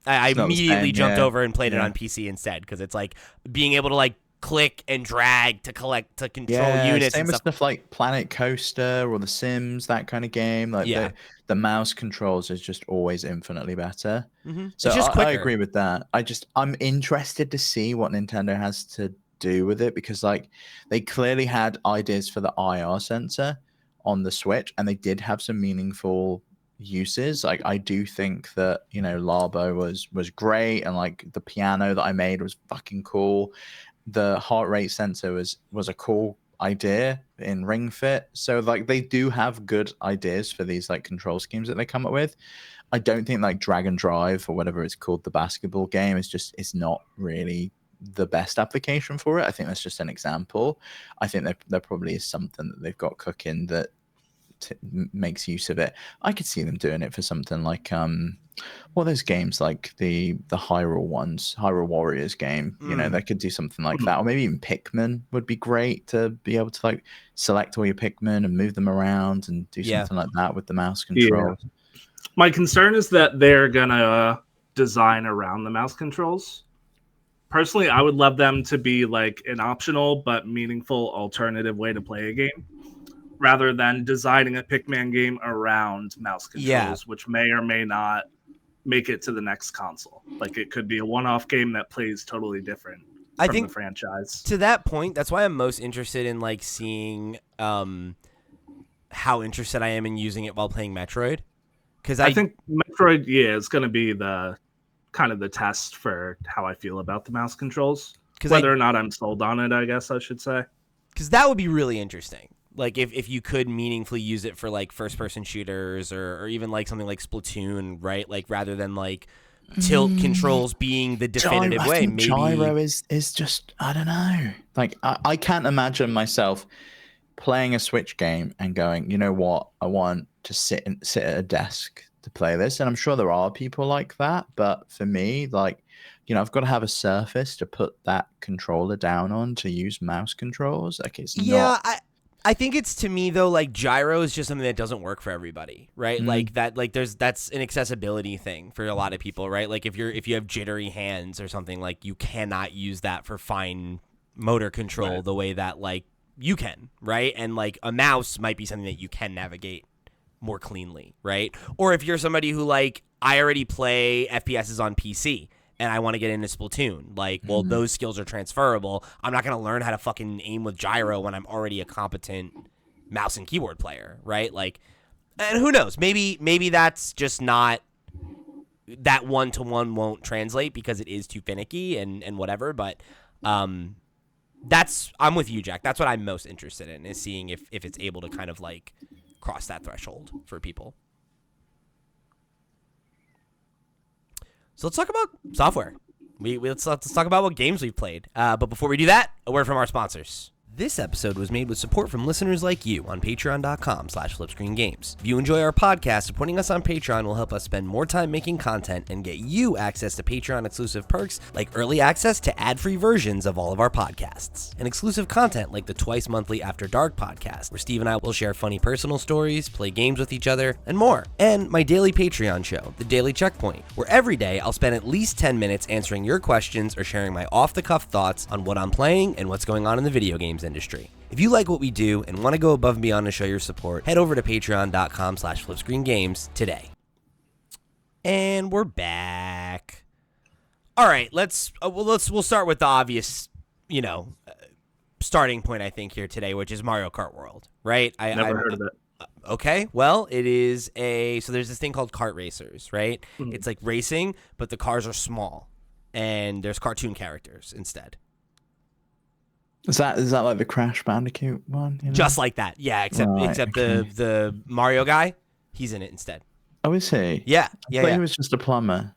I It's not the immediately same, jumped yeah. over and played it Yeah. on PC instead, because it's like being able to like click and drag to control Yeah, units same and with stuff. stuff like Planet Coaster or The Sims, that kind of game. Like Yeah. the mouse controls is just always infinitely better. Mm-hmm. So It's just I quicker. agree with that. I'm interested to see what Nintendo has to do with it, because like they clearly had ideas for the IR sensor on the Switch, and they did have some meaningful uses. Like I do think that, you know, Labo was great, and like the piano that I made was fucking cool. The heart rate sensor was a cool idea in Ring Fit. So like they do have good ideas for these like control schemes that they come up with. I don't think like Dragon Drive or whatever it's called, the basketball game, it's not really the best application for it. I think that's just an example. I think there probably is something that they've got cooking that makes use of it. I could see them doing it for something like well, those games like the Hyrule ones, Hyrule Warriors game, you know, they could do something like that. Or maybe even Pikmin would be great to be able to like select all your Pikmin and move them around and do Yeah. something like that with the mouse controls. My concern is that they're gonna design around the mouse controls. Personally, I would love them to be like an optional but meaningful alternative way to play a game, rather than designing a Pikmin game around mouse controls, Yeah. which may or may not make it to the next console. Like it could be a one-off game that plays totally different I from think the franchise. to that point, that's why I'm most interested in like seeing how interested I am in using it while playing Metroid. Because I think Metroid, is going to be the kind of the test for how I feel about the mouse controls. Whether or not I'm sold on it, I guess I should say. Because that would be really interesting. Like if you could meaningfully use it for like first person shooters or even like something like Splatoon, right? Like rather than like tilt controls being the definitive I way. think Maybe gyro is just, I don't know. Like I can't imagine myself playing a Switch game and going, you know what, I want to sit at a desk to play this. And I'm sure there are people like that, but for me, like, you know, I've got to have a surface to put that controller down on to use mouse controls. Like it's not. I think it's, to me though, like gyro is just something that doesn't work for everybody, right? Like that, like that's an accessibility thing for a lot of people, right? Like if you have jittery hands or something, like you cannot use that for fine motor control the way that like you can, right? And like a mouse might be something that you can navigate more cleanly, right? Or if you're somebody who like, I already play FPSs on PC and I want to get into Splatoon, like, well, those skills are transferable. I'm not going to learn how to fucking aim with gyro when I'm already a competent mouse and keyboard player, right? Like, and who knows? Maybe that's just not, that one-to-one won't translate because it is too finicky and whatever, but I'm with you, Jack. That's what I'm most interested in, is seeing if it's able to kind of like cross that threshold for people. So let's talk about software. Let's talk about what games we've played. But before we do that, a word from our sponsors. This episode was made with support from listeners like you on patreon.com/flipscreengames. If you enjoy our podcast, supporting us on Patreon will help us spend more time making content and get you access to Patreon exclusive perks like early access to ad-free versions of all of our podcasts, and exclusive content like the twice monthly After Dark podcast, where Steve and I will share funny personal stories, play games with each other, and more. And my daily Patreon show, The Daily Checkpoint, where every day I'll spend at least 10 minutes answering your questions or sharing my off-the-cuff thoughts on what I'm playing and what's going on in the video games industry. If you like what we do and want to go above and beyond to show your support, head over to patreon.com/flipscreengames today. And we're back. All right, we'll start with the obvious, starting point I think here today, which is Mario Kart World, right? Never heard of it. Okay, well, it is so there's this thing called kart racers, right? It's like racing, but the cars are small and there's cartoon characters instead. Is that like the Crash Bandicoot one? You know? Just like that, yeah. Except the Mario guy, he's in it instead. Oh, is he? Yeah. But he was just a plumber.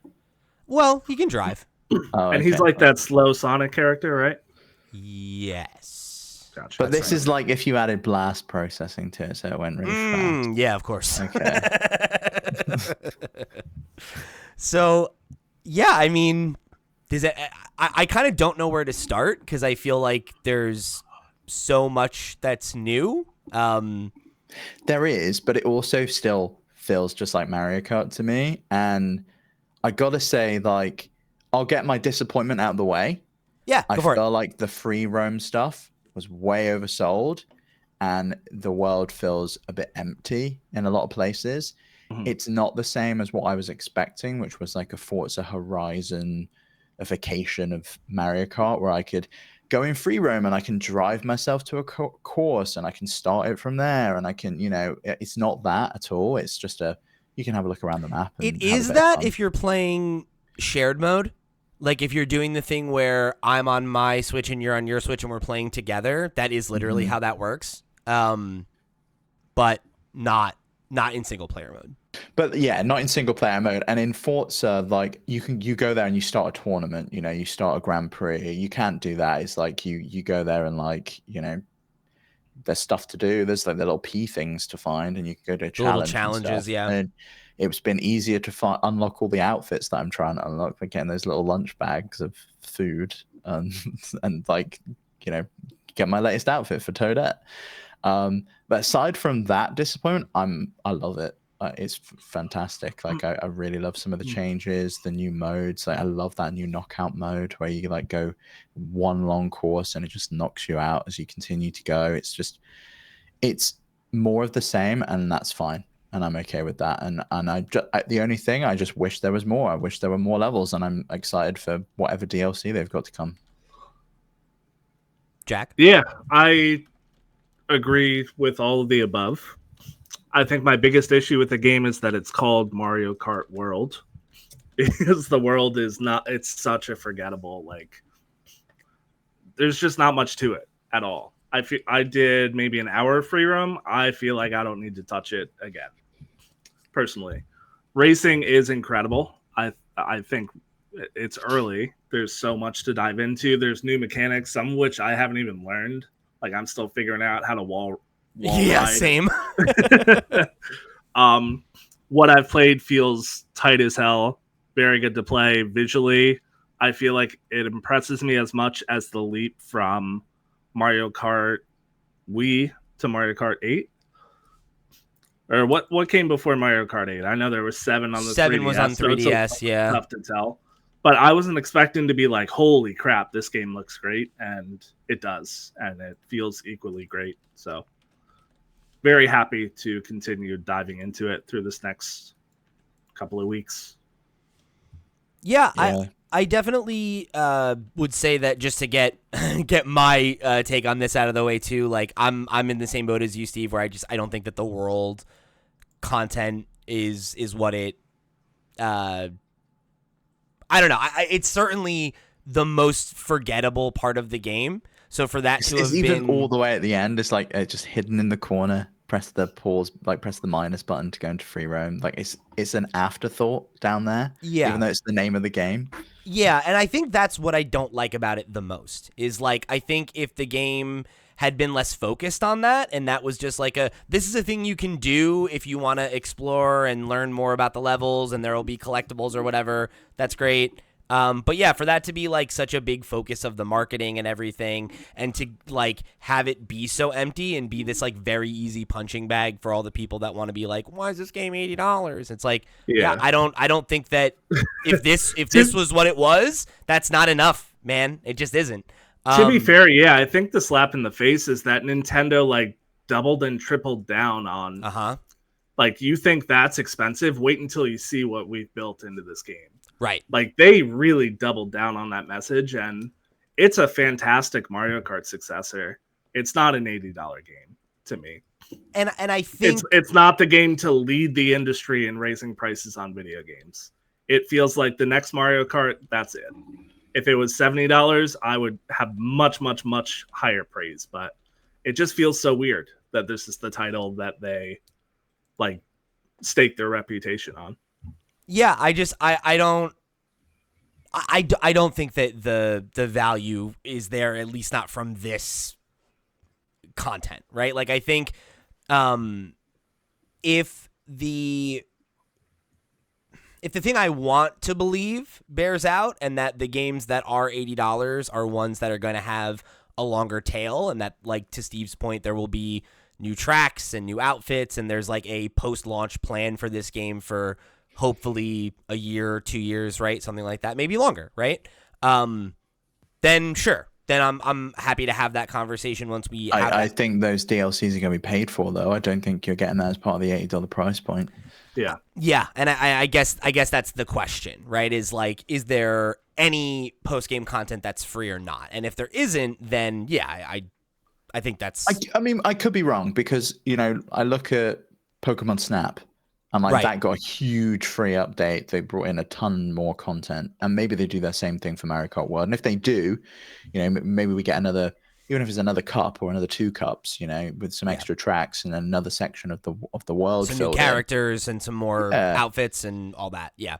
Well, he can drive. Oh, And he's like that slow Sonic character, right? Yes. Gotcha. But this is like if you added blast processing to it, so it went really fast. Yeah, of course. Okay. So, yeah, I mean, does it, I kind of don't know where to start because I feel like there's so much that's new. There is, but it also still feels just like Mario Kart to me. And I gotta say, like, I'll get my disappointment out of the way. Yeah, I go for it. feel like the free roam stuff was way oversold, and the world feels a bit empty in a lot of places. Mhm. It's not the same as what I was expecting, which was like a Forza Horizon ification of Mario Kart, where I could go in free roam and I can drive myself to a course and I can start it from there, and I can, it's not that at all. It's just you can have a look around the map. And It have a is bit of that fun. if you're playing shared mode, like if you're doing the thing where I'm on my Switch and you're on your Switch and we're playing together, that is literally how that works. But not in single player mode. But yeah, not in single player mode. And in Forza, like you go there and you start a tournament, you start a Grand Prix. You can't do that. It's like you go there and like, there's stuff to do. There's like the little P things to find, and you can go to a The little challenge. challenges, and stuff. yeah. And it's been easier to unlock all the outfits that I'm trying to unlock. Again, those little lunch bags of food, and like, get my latest outfit for Toadette. But aside from that disappointment, I love it. It's fantastic. Like I really love some of the changes, the new modes. Like I love that new knockout mode where you like go one long course and it just knocks you out as you continue to go. It's more of the same, and that's fine, and I'm okay with that. And the only thing I just wish there was more. I wish there were more levels, and I'm excited for whatever DLC they've got to come. Jack? Yeah, I agree with all of the above. I think my biggest issue with the game is that it's called Mario Kart World, because the world is not, it's such a forgettable, like, there's just not much to it at all. I did maybe an hour of free roam. I feel like I don't need to touch it again, personally. Racing is incredible. I think it's early. There's so much to dive into. There's new mechanics, some of which I haven't even learned. Like I'm still figuring out how to wall Yeah, ride. same. What I've played feels tight as hell. Very good to play visually. I feel like it impresses me as much as the leap from Mario Kart Wii to Mario Kart 8. Or what came before Mario Kart 8? I know there was 7 on the 7 3DS. was on 3DS, so it's yeah. tough to tell. But I wasn't expecting to be like, holy crap, this game looks great. And it does. And it feels equally great. So very happy to continue diving into it through this next couple of weeks. Yeah. I definitely would say that just to get my take on this out of the way too. Like I'm in the same boat as you, Steve, where I don't think that the world content is what it. I don't know. It's certainly the most forgettable part of the game. So for that to have even been all the way at the end, it's like just hidden in the corner. Press the pause, like press the minus button to go into free roam. Like it's an afterthought down there. Yeah. Even though it's the name of the game. Yeah, and I think that's what I don't like about it the most. Is like I think if the game had been less focused on that, and that was just like this is a thing you can do if you want to explore and learn more about the levels, and there will be collectibles or whatever. That's great. But yeah, for that to be like such a big focus of the marketing and everything, and to like have it be so empty and be this like very easy punching bag for all the people that want to be like, why is this game $80? It's like, yeah, I don't think that if this was what it was, that's not enough, man. It just isn't. To be fair, yeah, I think the slap in the face is that Nintendo like doubled and tripled down on. Like you think that's expensive? Wait until you see what we've built into this game. Right. Like they really doubled down on that message, and it's a fantastic Mario Kart successor. It's not an $80 game to me. And I think it's not the game to lead the industry in raising prices on video games. It feels like the next Mario Kart, that's it. If it was $70, I would have much, much, much higher praise, but it just feels so weird that this is the title that they like stake their reputation on. Yeah, I don't think that the value is there, at least not from this content, right? Like I think if the if the thing I want to believe bears out, and that the games that are $80 are ones that are going to have a longer tail, and that, like, to Steve's point, there will be new tracks and new outfits, and there's like a post-launch plan for this game for hopefully a year or 2 years, right? Something like that, maybe longer, right? Then sure. Then I'm happy to have that conversation once we have I think those DLCs are going to be paid for, though. I don't think you're getting that as part of the $80 price point. Yeah, and I guess that's the question, right? Is like, is there any post-game content that's free or not? And if there isn't, then yeah, I think that's. I mean, I could be wrong because, you know, I look at Pokemon Snap and like that got a huge free update. They brought in a ton more content, and maybe they do that same thing for Mario Kart World. And if they do, you know, maybe we get another, even if it's another cup or another 2 cups, you know, with some extra tracks and another section of the world, some new characters and some more outfits and all that. Yeah,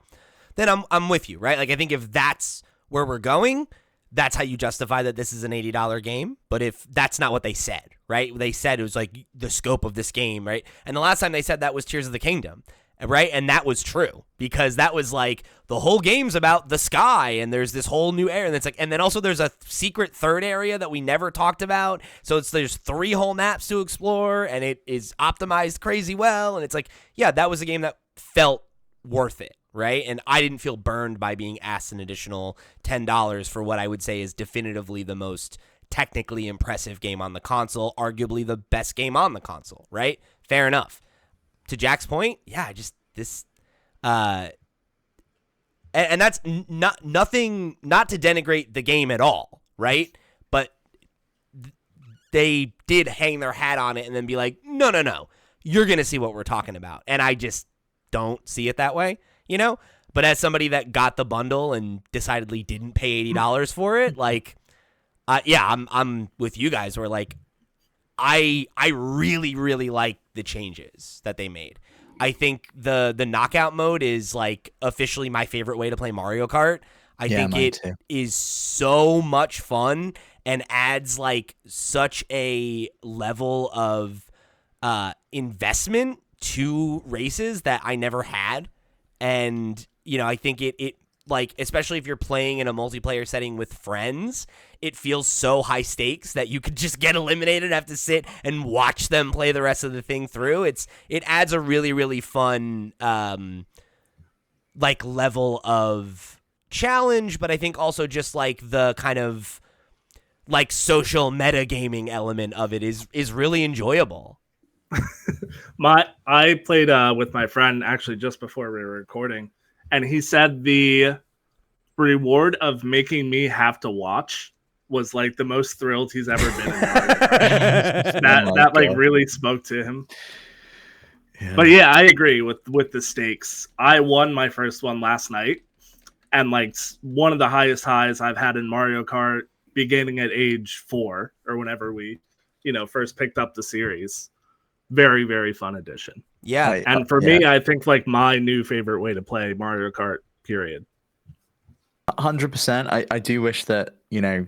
then I'm with you, right? Like, I think if that's where we're going, that's how you justify that this is an $80 game. But if that's not what they said, right? They said it was like the scope of this game, right? And the last time they said that was Tears of the Kingdom, right? And that was true, because that was like the whole game's about the sky and there's this whole new area. And it's like, and then also there's a secret third area that we never talked about. So there's 3 whole maps to explore, and it is optimized crazy well. And it's like, yeah, that was a game that felt worth it. Right. And I didn't feel burned by being asked an additional $10 for what I would say is definitively the most technically impressive game on the console, arguably the best game on the console. Right. Fair enough. To Jack's point. Yeah, just this. And that's nothing, not to denigrate the game at all. Right. But they did hang their hat on it and then be like, no, you're going to see what we're talking about. And I just don't see it that way. You know, but as somebody that got the bundle and decidedly didn't pay $80 for it, like, yeah, I'm with you guys. Where like, I really really like the changes that they made. I think the knockout mode is like officially my favorite way to play Mario Kart. I think it is so much fun and adds like such a level of investment to races that I never had. And, you know, I think it like, especially if you're playing in a multiplayer setting with friends, it feels so high stakes that you could just get eliminated and have to sit and watch them play the rest of the thing through. It adds a really, really fun, like, level of challenge, but I think also just like the kind of like social metagaming element of it is really enjoyable. I played with my friend actually just before we were recording, and he said the reward of making me have to watch was like the most thrilled he's ever been in that like really spoke to him. Yeah. But yeah, I agree with the stakes. I won my first one last night, and like one of the highest highs I've had in Mario Kart beginning at age 4 or whenever we, you know, first picked up the series. Very, very fun addition. Yeah. And for me, I think like my new favorite way to play Mario Kart, period. 100%. I do wish that, you know,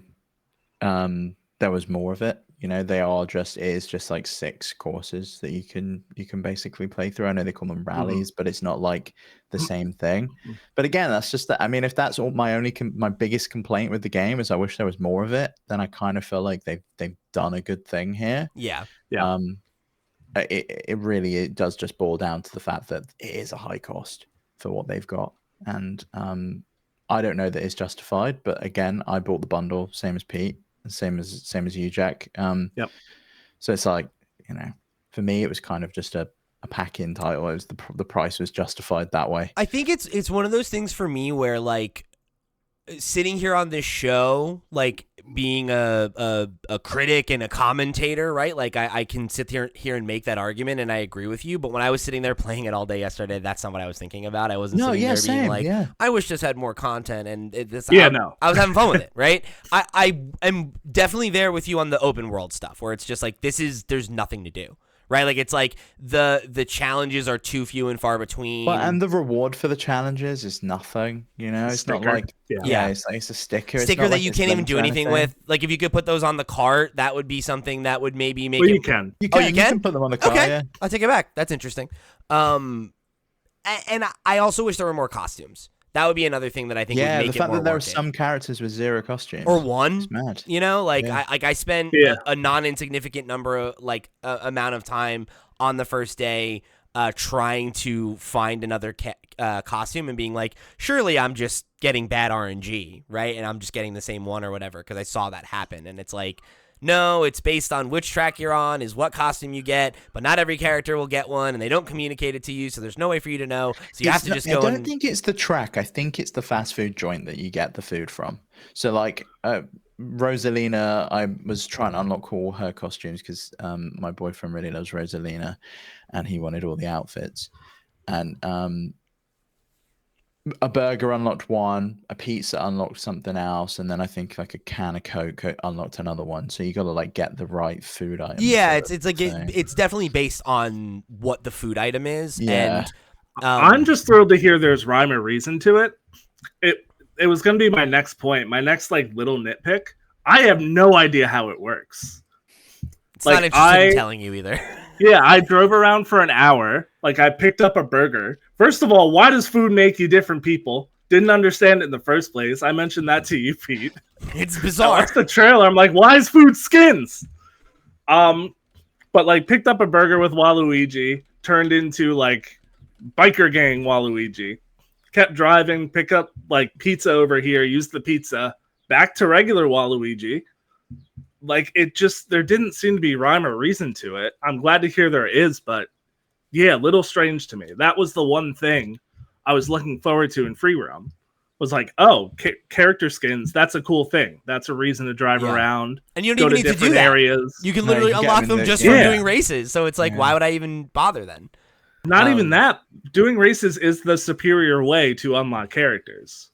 there was more of it. You know, it is just like 6 courses that you can basically play through. I know they call them rallies, but it's not like the same thing. But again, that's just that. I mean, if that's all my biggest complaint with the game is I wish there was more of it, then I kind of feel like they've done a good thing here. Yeah. Yeah. It really does just boil down to the fact that it is a high cost for what they've got, and I don't know that it's justified. But again, I bought the bundle, same as Pete, same as you, Jack. Yep. So it's like, you know, for me, it was kind of just a pack-in title. It was the price was justified that way. I think it's one of those things for me where like sitting here on this show, like being a critic and a commentator, right? Like I can sit here and make that argument, and I agree with you. But when I was sitting there playing it all day yesterday, that's not what I was thinking about. I wasn't sitting there being like, I wish this had more content. And I was having fun with it, right? I am definitely there with you on the open world stuff, where it's just like there's nothing to do. Right, like it's like the challenges are too few and far between. Well, and the reward for the challenges is nothing. You know, it's not like it's a sticker. Sticker that you can't even do anything with. Like if you could put those on the cart, that would be something that would maybe make it. You can. You can put them on the cart. Okay, yeah. I'll take it back. That's interesting. And I also wish there were more costumes. That would be another thing that I think would Yeah, make the it fact more that there are worth it. some characters with 0 costumes. Or one. It's mad. You know, like Yeah. I spent Yeah. a non-insignificant number of amount of time on the first day trying to find another costume and being like, surely I'm just getting bad RNG, right? And I'm just getting the same one or whatever because I saw that happen. And it's like, no, it's based on which track you're on, is what costume you get, but not every character will get one, and they don't communicate it to you, so there's no way for you to know. So you have to just go. I don't think it's the track. I think it's the fast food joint that you get the food from. So like Rosalina, I was trying to unlock all her costumes because my boyfriend really loves Rosalina, and he wanted all the outfits. And a burger unlocked one, a pizza unlocked something else, and then I think like a can of Coke unlocked another one. So you got to like get the right food item. Yeah, it's like it's definitely based on what the food item is. Yeah. And I'm just thrilled to hear there's rhyme or reason to it. It was going to be my next point, my next like little nitpick. I have no idea how it works. It's not interested in telling you either. Yeah, I drove around for an hour. Like, I picked up a burger. First of all, why does food make you different people? Didn't understand it in the first place. I mentioned that to you, Pete. It's I bizarre. watched the trailer. I'm like, why is food skins? But like, picked up a burger with Waluigi, turned into like biker gang Waluigi. Kept driving, pick up like pizza over here, used the pizza, back to regular Waluigi. Like, it just, there didn't seem to be rhyme or reason to it. I'm glad to hear there is, but yeah, little strange to me. That was the one thing I was looking forward to in Free Roam. Was like, oh, character skins, that's a cool thing. That's a reason to drive around. And you don't go even to need to do different that. areas. You can No, literally you can get unlock them in them the- just yeah. from doing races. So it's like, Yeah. why would I even bother then? Not even Um, that. Doing races is the superior way to unlock characters.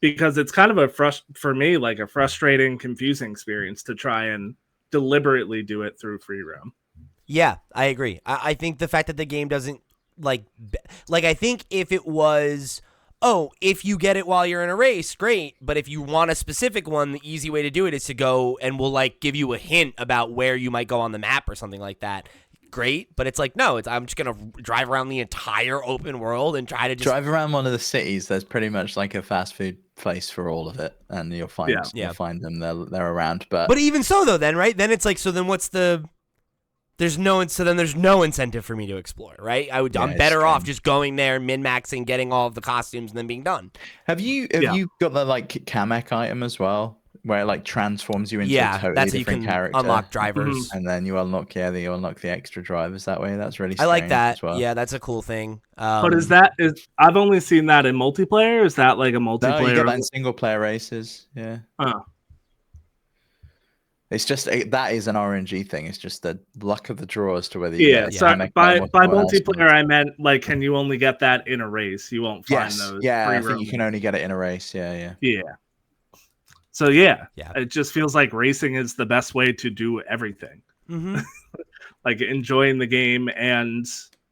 Because it's kind of for me, like a frustrating, confusing experience to try and deliberately do it through Free Roam. Yeah, I agree. I think the fact that the game doesn't like I think if it was, oh, if you get it while you're in a race, great. But if you want a specific one, the easy way to do it is to go and we'll like give you a hint about where you might go on the map or something like that. Great, but it's like, no, I'm just gonna drive around the entire open world and try to just drive around one of the cities. There's pretty much like a fast food place for all of it, and you'll find Yeah. you'll find them. They're around, but even so though, then right, then it's like, so then what's the? There's no incentive for me to explore, right? I'm Yeah, it's better off strange. just going there, min-maxing, getting all of the costumes, and then being done. have you got the like Kamek item as well, where it like transforms you into a Yeah, totally that's how you different can character, unlock drivers. and then you unlock the extra drivers that way. That's really I like strange that. as well. Yeah, that's a cool thing. But is I've only seen that in multiplayer? Is that like a No, multiplayer? you get that in single player races. Yeah. Oh. It's just that is an RNG thing. It's just the luck of the draw as to whether you Yeah, get a so Kamek by item or someone else multiplayer, does. I meant like, can you only get that in a race? You won't find Yes, those. yeah, free I think you roam. can only get it in a race. Yeah. Yeah. So yeah, Yeah. it just feels like racing is the best way to do everything. Mm-hmm. Like enjoying the game and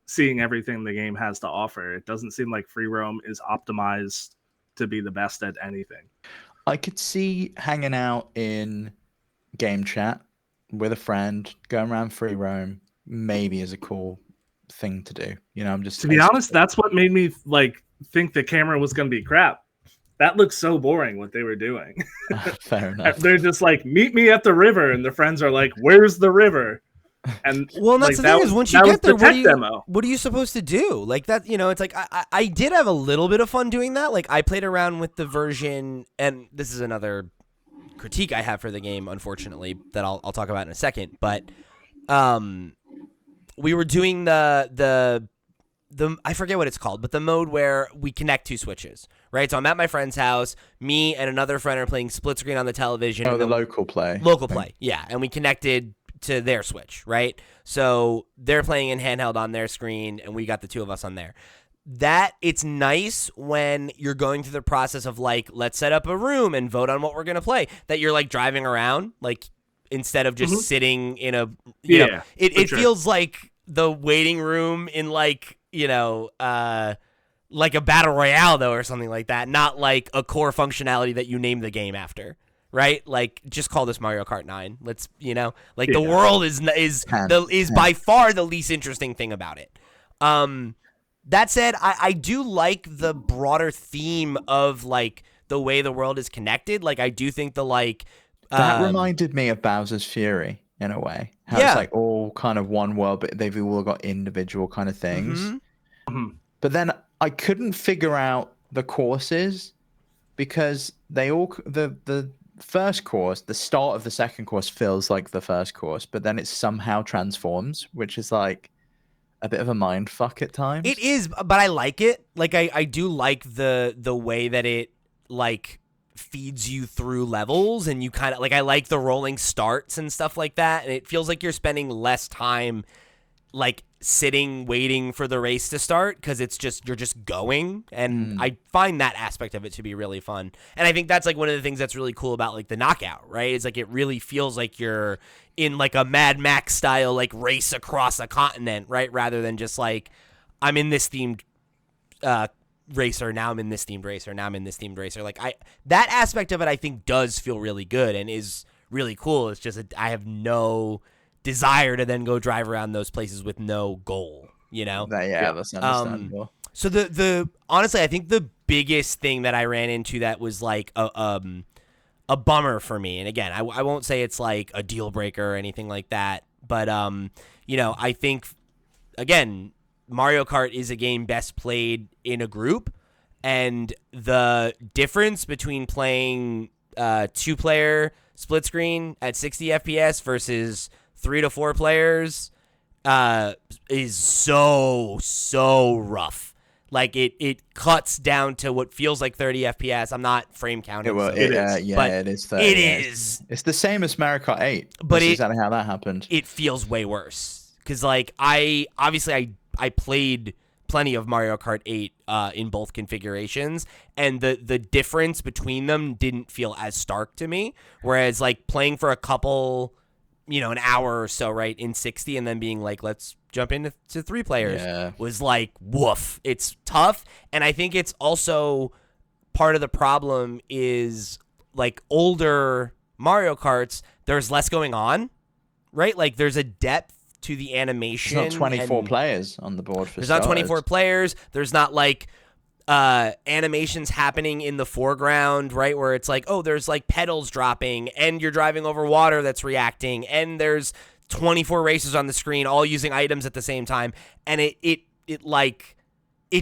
seeing everything the game has to offer. It doesn't seem like Free Roam is optimized to be the best at anything. I could see hanging out in game chat with a friend, going around Free Roam, maybe is a cool thing to do. You know, I'm just To be honest, that's what made me like think the camera was going to be crap. That looks so boring what they were doing. fair enough. They're just like, meet me at the river, and the friends are like, where's the river? And Well, and that's like, the thing is, once you that was get there, the tech demo. what are you supposed to do? Like that, you know, it's like I did have a little bit of fun doing that. Like I played around with the version, and this is another critique I have for the game, unfortunately, that I'll talk about in a second. But we were doing the I forget what it's called, but the mode where we connect two switches, right? So I'm at my friend's house. Me and another friend are playing split screen on the television. Oh, and the then- local play. Local play, yeah. And we connected to their Switch, right? So they're playing in handheld on their screen, and we got the two of us on there. That it's nice when you're going through the process of like, let's set up a room and vote on what we're gonna play. That you're like driving around, like instead of just sitting in a you know, Yeah, it sure. feels like the waiting room in like, you know, like a battle royale though, or something like that. Not like a core functionality that you name the game after. Right, like just call this Mario Kart 9. Let's, you know, like the world is by far the least interesting thing about it. That said, I do like the broader theme of like the way the world is connected. Like I do think the like That reminded me of Bowser's Fury in a way. How Yeah. it's like all kind of one world, but they've all got individual kind of things. But then I couldn't figure out the courses because they all the first course, the start of the second course feels like the first course, but then it somehow transforms, which is like a bit of a mind fuck at times. It is, but I like it. Like I do like the way that it like feeds you through levels, and you kind of like I like the rolling starts and stuff like that, and it feels like you're spending less time like sitting waiting for the race to start because you're just going, and I find that aspect of it to be really fun. And I think that's like one of the things that's really cool about like the knockout, right? It's like it really feels like you're in like a Mad Max style like race across a continent, right? Rather than just like I'm in this themed racer, now I'm in this themed racer, now I'm in this themed racer. Like that aspect of it I think does feel really good and is really cool. It's just I have no desire to then go drive around those places with no goal, you know? That's understandable. So the honestly, I think the biggest thing that I ran into that was like a bummer for me, and again, I won't say it's like a deal breaker or anything like that, but you know, I think again, Mario Kart is a game best played in a group, and the difference between playing 2-player split screen at 60 FPS versus 3 to 4 players is so rough. Like it cuts down to what feels like 30 FPS. I'm not frame counting. It is 30. It is. It's the same as Mario Kart 8. But That's exactly how that happened. It feels way worse because like I played plenty of Mario Kart 8 in both configurations, and the difference between them didn't feel as stark to me. Whereas like playing for a couple, you know, an hour or so, right, in 60, and then being like, let's jump into 3 players was like, woof. It's tough, and I think it's also part of the problem is like older Mario Karts, there's less going on, right? Like there's a depth to the animation. There's not 24 players on the board for There's starters. not 24 players. There's not like animations happening in the foreground, right? Where it's like, oh, there's like petals dropping and you're driving over water that's reacting, and there's 24 racers on the screen all using items at the same time. And it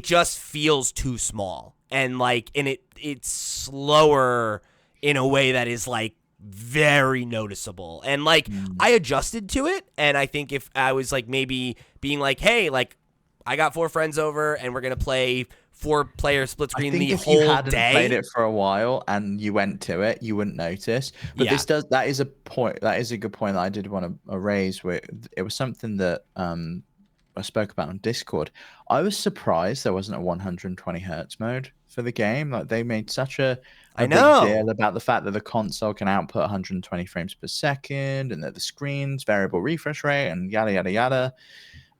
just feels too small. And like, and it's slower in a way that is like very noticeable. And like I adjusted to it, and I think if I was like maybe being like, hey, like I got 4 friends over and we're gonna play 4-player split screen the whole if you hadn't day. played it for a while and you went to it, you wouldn't notice. But that is a point. That is a good point that I did want to raise. Where it was something that I spoke about on Discord. I was surprised there wasn't a 120 hertz mode for the game. Like they made such a big deal about the fact that the console can output 120 frames per second, and that the screen's variable refresh rate, and yada yada yada.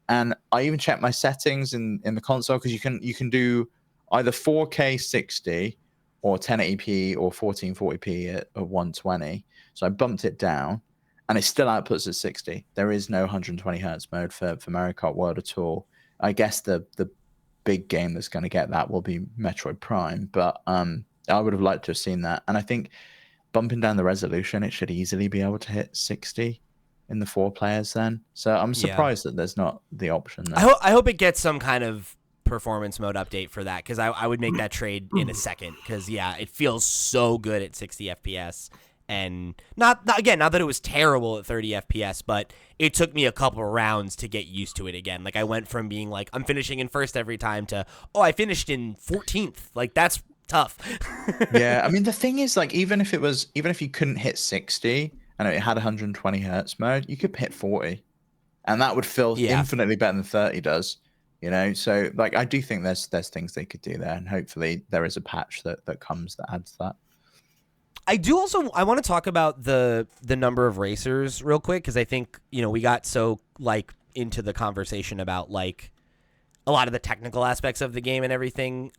And I even checked my settings in the console, because you can do either 4K 60 or 1080p or 1440p at 120. So I bumped it down, and it still outputs at 60. There is no 120 hertz mode for Mario Kart World at all. I guess the big game that's going to get that will be Metroid Prime, but I would have liked to have seen that. And I think bumping down the resolution, it should easily be able to hit 60 in the 4 players then. So I'm surprised that there's not the option there. I hope it gets some kind of performance mode update for that, because I would make that trade in a second, because it feels so good at 60 FPS. And not that it was terrible at 30 FPS, but it took me a couple of rounds to get used to it again. Like I went from being like, I'm finishing in first every time to, oh, I finished in 14th. Like that's tough. Yeah, I mean the thing is, like even if you couldn't hit 60 and it had 120 hertz mode, you could hit 40, and that would feel infinitely better than 30 does. You know, so like I do think there's things they could do there, and hopefully there is a patch that comes that adds that. I want to talk about the number of racers real quick, because I think, you know, we got so like into the conversation about like a lot of the technical aspects of the game and everything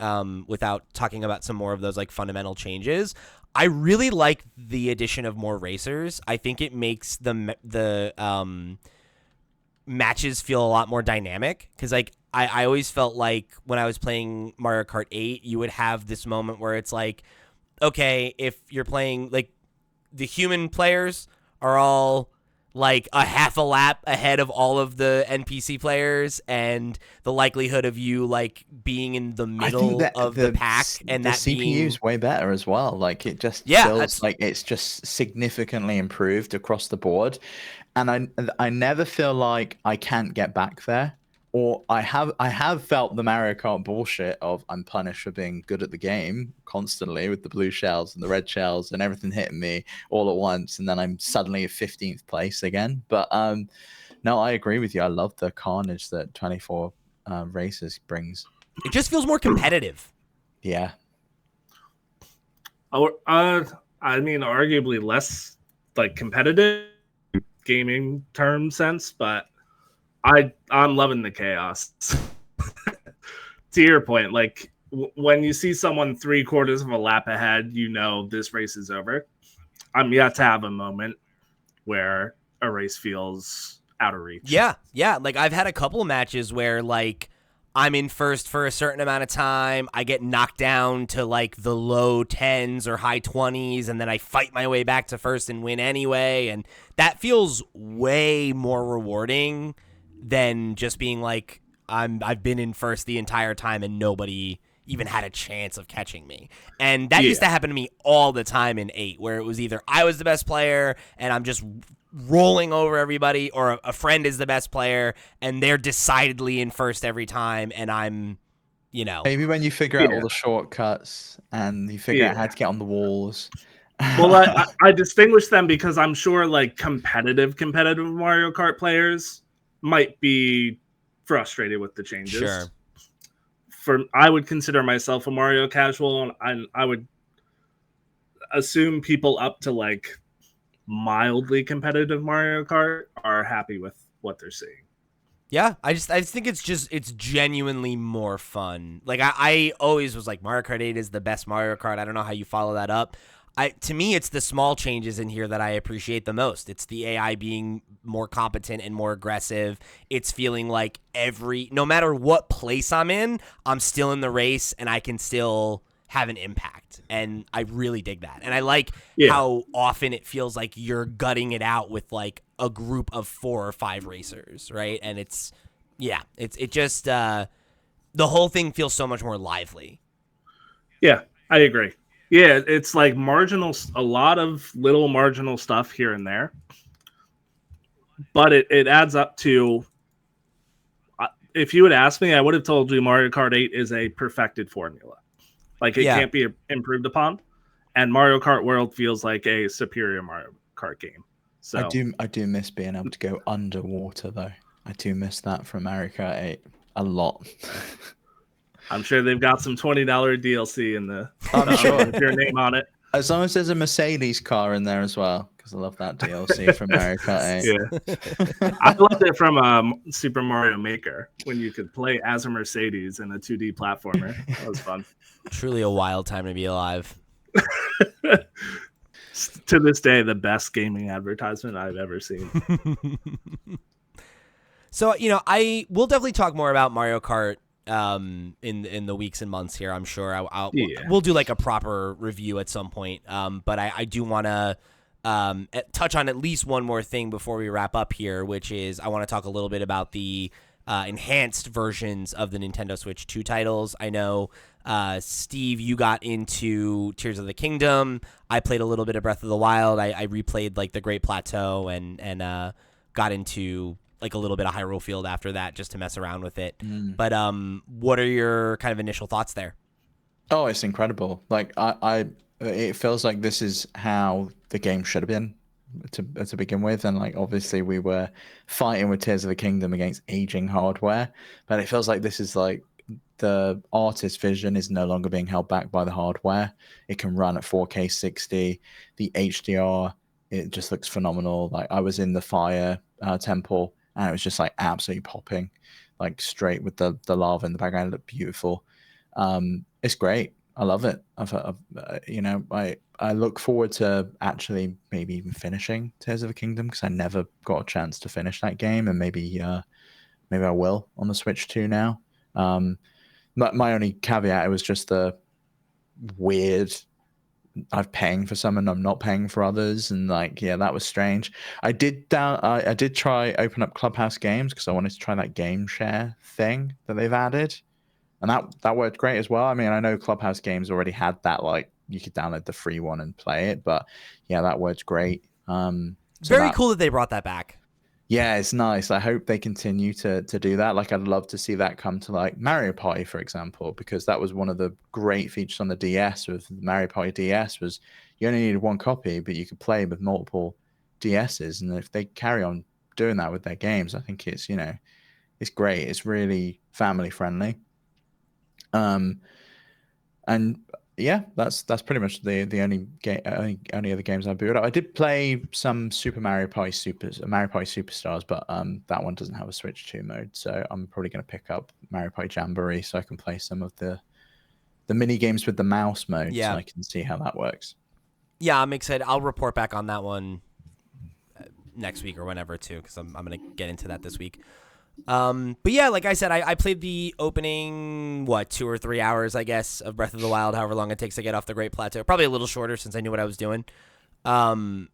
without talking about some more of those like fundamental changes. I really like the addition of more racers. I think it makes the matches feel a lot more dynamic, because like I always felt like when I was playing Mario Kart 8, you would have this moment where it's like, okay, if you're playing, like, the human players are all like a half a lap ahead of all of the NPC players, and the likelihood of you like being in the I think middle that of the pack and the that CPU being is way better as well. Like it just Yeah, feels that's like it's just significantly improved across the board, and I never feel like I can't get back there. Or I have felt the Mario Kart bullshit of I'm punished for being good at the game constantly with the blue shells and the red shells and everything hitting me all at once, and then I'm suddenly at 15th place again. But no, I agree with you. I love the carnage that 24 races brings. it just feels more competitive. Yeah. Or I mean, arguably less like competitive gaming term sense, but I'm loving the chaos. To your point, like when you see someone 3/4 of a lap ahead, you know this race is over. I'm yet to have a moment where a race feels out of reach. Yeah, yeah. Like I've had a couple of matches where like I'm in first for a certain amount of time, I get knocked down to like the low 10s or high 20s, and then I fight my way back to first and win anyway, and that feels way more rewarding than just being like I've been in first the entire time and nobody even had a chance of catching me. And that used to happen to me all the time in 8, where it was either I was the best player and I'm just rolling over everybody, or a friend is the best player and they're decidedly in first every time, and I'm, you know. Maybe when you figure out all the shortcuts and you figure out how to get on the walls. Well, I distinguish them because I'm sure like competitive Mario Kart players might be frustrated with the changes. Sure. I would consider myself a Mario casual, and I would assume people up to like mildly competitive Mario Kart are happy with what they're seeing. Yeah, I just think it's genuinely more fun. Like I always was like Mario Kart 8 is the best Mario Kart. I don't know how you follow that up. To me, it's the small changes in here that I appreciate the most. It's the AI being more competent and more aggressive. It's feeling like no matter what place I'm in, I'm still in the race and I can still have an impact. And I really dig that. And I like how often it feels like you're gutting it out with like a group of 4 or 5 racers, right? And it just the whole thing feels so much more lively. Yeah, I agree. Yeah, it's like a lot of little marginal stuff here and there, but it adds up to. If you had asked me, I would have told you Mario Kart 8 is a perfected formula. Like it can't be improved upon, and Mario Kart World feels like a superior Mario Kart game. So I do miss being able to go underwater though. I do miss that from Mario Kart 8 a lot. I'm sure they've got some $20 DLC in the with your name on it. As long as there's a Mercedes car in there as well, because I love that DLC from Mario Kart 8. Yeah. I loved it from Super Mario Maker when you could play as a Mercedes in a 2D platformer. That was fun. Truly a wild time to be alive. To this day, the best gaming advertisement I've ever seen. So, we'll definitely talk more about Mario Kart in the weeks and months here. I'm sure we'll do like a proper review at some point. But I do want to touch on at least one more thing before we wrap up here, which is I want to talk a little bit about the enhanced versions of the Nintendo Switch 2 titles. I know, Steve, you got into Tears of the Kingdom. I played a little bit of Breath of the Wild. I replayed like the Great Plateau and got into like a little bit of Hyrule Field after that just to mess around with it. But what are your kind of initial thoughts there? Oh, it's incredible. Like it feels like this is how the game should have been to begin with, and like obviously we were fighting with Tears of the Kingdom against aging hardware, but it feels like this is like the artist's vision is no longer being held back by the hardware. It can run at 4K 60. The HDR, it just looks phenomenal. Like I was in the Fire Temple and it was just like absolutely popping, like straight with the lava in the background. It looked beautiful. It's great. I love it. I look forward to actually maybe even finishing Tears of the Kingdom because I never got a chance to finish that game, and maybe maybe I will on the Switch 2 now. My only caveat, it was just the weird, I'm paying for some and I'm not paying for others, and like, yeah, that was strange. I did try open up Clubhouse Games because I wanted to try that game share thing that they've added, and that worked great as well. I mean, I know Clubhouse Games already had that, like you could download the free one and play it, but yeah, that worked great. Very cool that they brought that back. Yeah, it's nice. I hope they continue to do that. Like, I'd love to see that come to like Mario Party, for example, because that was one of the great features on the DS with Mario Party DS was you only needed one copy, but you could play with multiple DSs. And if they carry on doing that with their games, I think it's, you know, it's great. It's really family friendly. And yeah, that's pretty much the only other games I booted up. I did play some Mario Party Superstars, but that one doesn't have a Switch 2 mode, so I'm probably going to pick up Mario Party Jamboree so I can play some of the mini games with the mouse mode, so I can see how that works. Yeah, I'm excited. I'll report back on that one next week or whenever too, because I'm going to get into that this week. But yeah, like I said, I played the opening 2 or 3 hours, I guess, of Breath of the Wild, however long it takes to get off the Great Plateau. Probably a little shorter since I knew what I was doing. But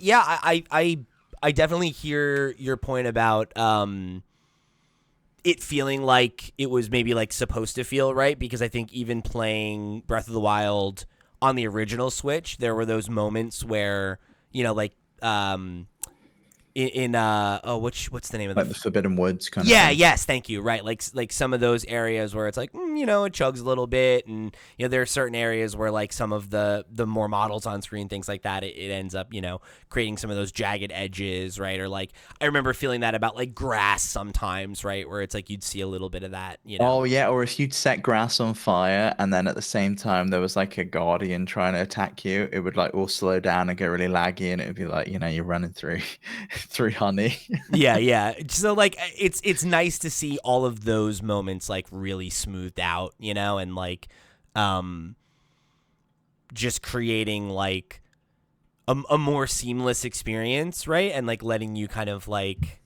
yeah, I definitely hear your point about it feeling like it was maybe like supposed to feel right, because I think even playing Breath of the Wild on the original Switch, there were those moments where, you know, like what's the name of like the Forbidden Woods kind of thing. Yes, thank you. Right, like some of those areas where it's like, you know, it chugs a little bit, and you know, there are certain areas where like some of the more models on screen, things like that, it ends up, you know, creating some of those jagged edges, right? Or like I remember feeling that about like grass sometimes, right, where it's like you'd see a little bit of that, you know. Oh yeah, or if you'd set grass on fire and then at the same time there was like a guardian trying to attack you, it would like all slow down and get really laggy, and it would be like, you know, you're running through honey. yeah. So like it's nice to see all of those moments like really smoothed out, you know, and like just creating like a more seamless experience, right? And like letting you kind of like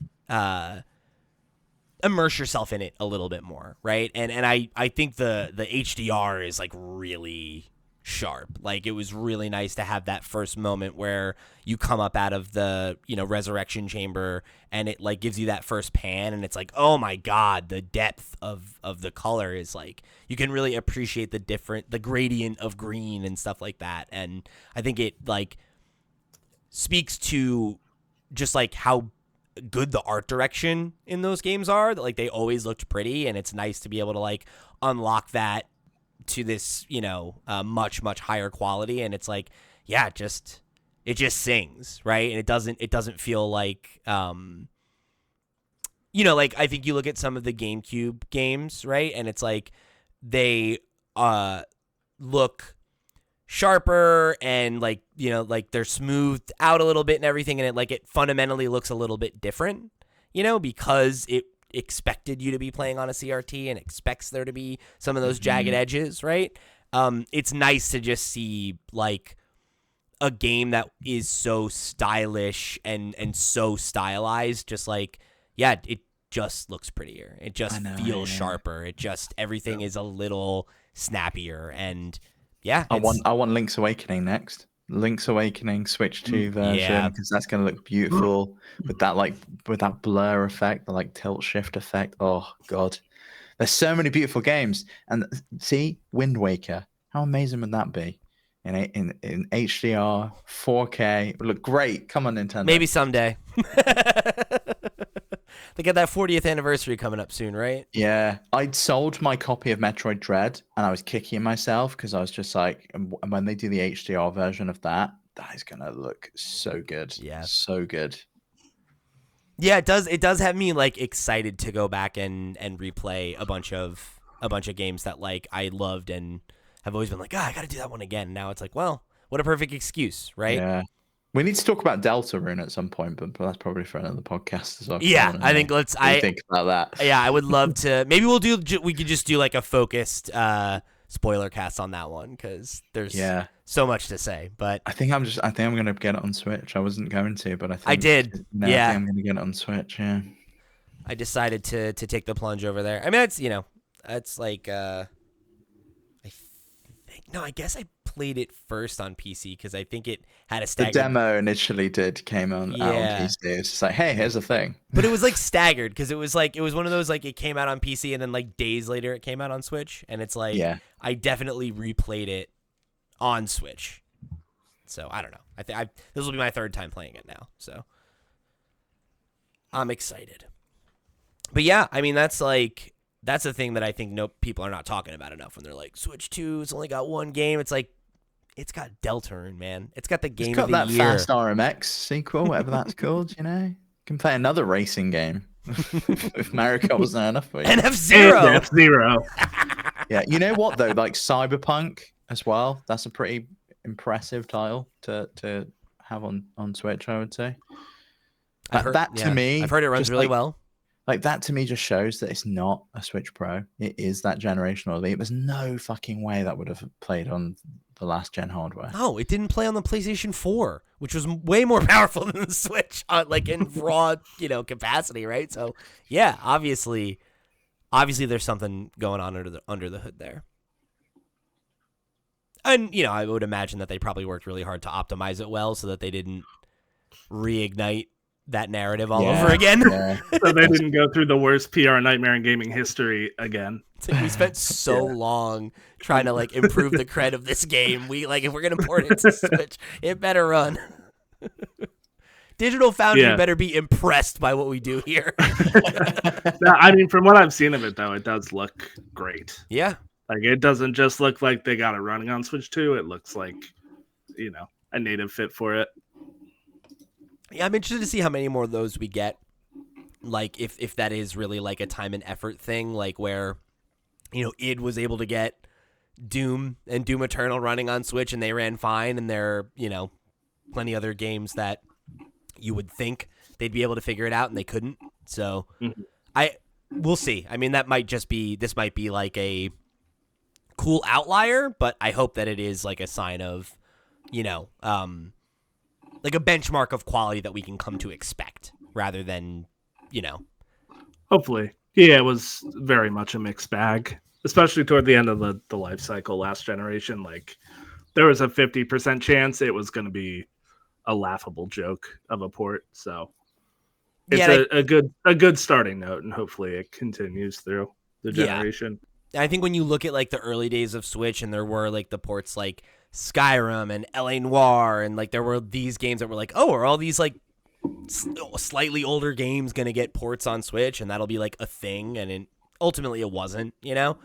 immerse yourself in it a little bit more, right? And I think the HDR is like really sharp. Like it was really nice to have that first moment where you come up out of the, you know, resurrection chamber, and it like gives you that first pan, and it's like, oh my god, the depth of the color is like, you can really appreciate the gradient of green and stuff like that. And I think it like speaks to just like how good the art direction in those games are, that like they always looked pretty, and it's nice to be able to like unlock that to this, you know, much higher quality. And it's like, yeah, it just sings, right? And it doesn't feel like you know, like I think you look at some of the GameCube games, right, and it's like they look sharper and like, you know, like they're smoothed out a little bit and everything, and it fundamentally looks a little bit different, you know, because it expected you to be playing on a CRT and expects there to be some of those jagged edges, right? It's nice to just see like a game that is so stylish and so stylized, just like, yeah, it just looks prettier. It just feels sharper. It just, everything is a little snappier. And yeah, I want Link's Awakening next. Link's Awakening Switch 2 version, because that's going to look beautiful with that blur effect, the like tilt shift effect. Oh god, there's so many beautiful games. And see, Wind Waker, how amazing would that be in HDR 4K? It would look great. Come on, Nintendo. Maybe someday. They got that 40th anniversary coming up soon, right? Yeah, I'd sold my copy of Metroid Dread, and I was kicking myself because I was just like, when they do the HDR version of that is gonna look so good. Yeah, so good. Yeah, it does. It does have me like excited to go back and replay a bunch of games that like I loved and have always been like, I got to do that one again. Now it's like, well, what a perfect excuse, right? Yeah. We need to talk about Deltarune at some point, but that's probably for another podcast as well. Yeah, I think I think about that. Yeah, I would love to. Maybe we could just do like a focused spoiler cast on that one, because there's so much to say. But I think I'm gonna get it on Switch. I wasn't going to, but I did. I think I'm gonna get it on Switch. Yeah. I decided to take the plunge over there. I mean, it's it's like I guess I played it first on PC because I think it had a The staggered. demo initially came out on PC. It's just like, hey, here's a thing. But it was like staggered because it was one of those like it came out on PC and then like days later it came out on Switch, and it's like I definitely replayed it on Switch. So I don't know. I think this will be my third time playing it now. So I'm excited. But yeah, I mean that's the thing that I think people are not talking about enough when they're like Switch 2. It's only got one game. It's like it's got Deltarune, man. It's got the game of the year. It's got that Fast RMX sequel, whatever that's called. You can play another racing game. If Mario Kart wasn't enough for you. And F-Zero. F-Zero. Yeah, you know what though? Like Cyberpunk as well. That's a pretty impressive title to have on Switch, I would say. To me, I've heard it runs really well. Like that to me just shows that it's not a Switch Pro. It is that generational elite. There's no fucking way that would have played on the last gen hardware. No, it didn't play on the PlayStation 4, which was way more powerful than the Switch, like in raw, capacity, right? So yeah, obviously there's something going on under the hood there. And I would imagine that they probably worked really hard to optimize it well so that they didn't reignite that narrative all over again. Yeah. So they didn't go through the worst PR nightmare in gaming history again. It's like we spent so long trying to like improve the cred of this game. We if we're gonna port it to Switch, it better run. Digital Foundry better be impressed by what we do here. I mean, from what I've seen of it, though, it does look great. Yeah. Like, it doesn't just look like they got it running on Switch 2. It looks like, a native fit for it. Yeah, I'm interested to see how many more of those we get. Like, if that is really like a time and effort thing, like where, id was able to get Doom and Doom Eternal running on Switch and they ran fine, and there are, plenty other games that you would think they'd be able to figure it out and they couldn't. So we'll see. I mean, this might be like a cool outlier, but I hope that it is like a sign of, like a benchmark of quality that we can come to expect rather than, Hopefully. Yeah, it was very much a mixed bag, especially toward the end of the life cycle last generation. Like, there was a 50% chance it was going to be a laughable joke of a port. So it's a good starting note, and hopefully it continues through the generation. Yeah. I think when you look at like the early days of Switch, and there were like the ports like Skyrim and LA Noire, and like there were these games that were like, oh, are all these like slightly older games gonna get ports on Switch, and that'll be like a thing? And ultimately it wasn't, and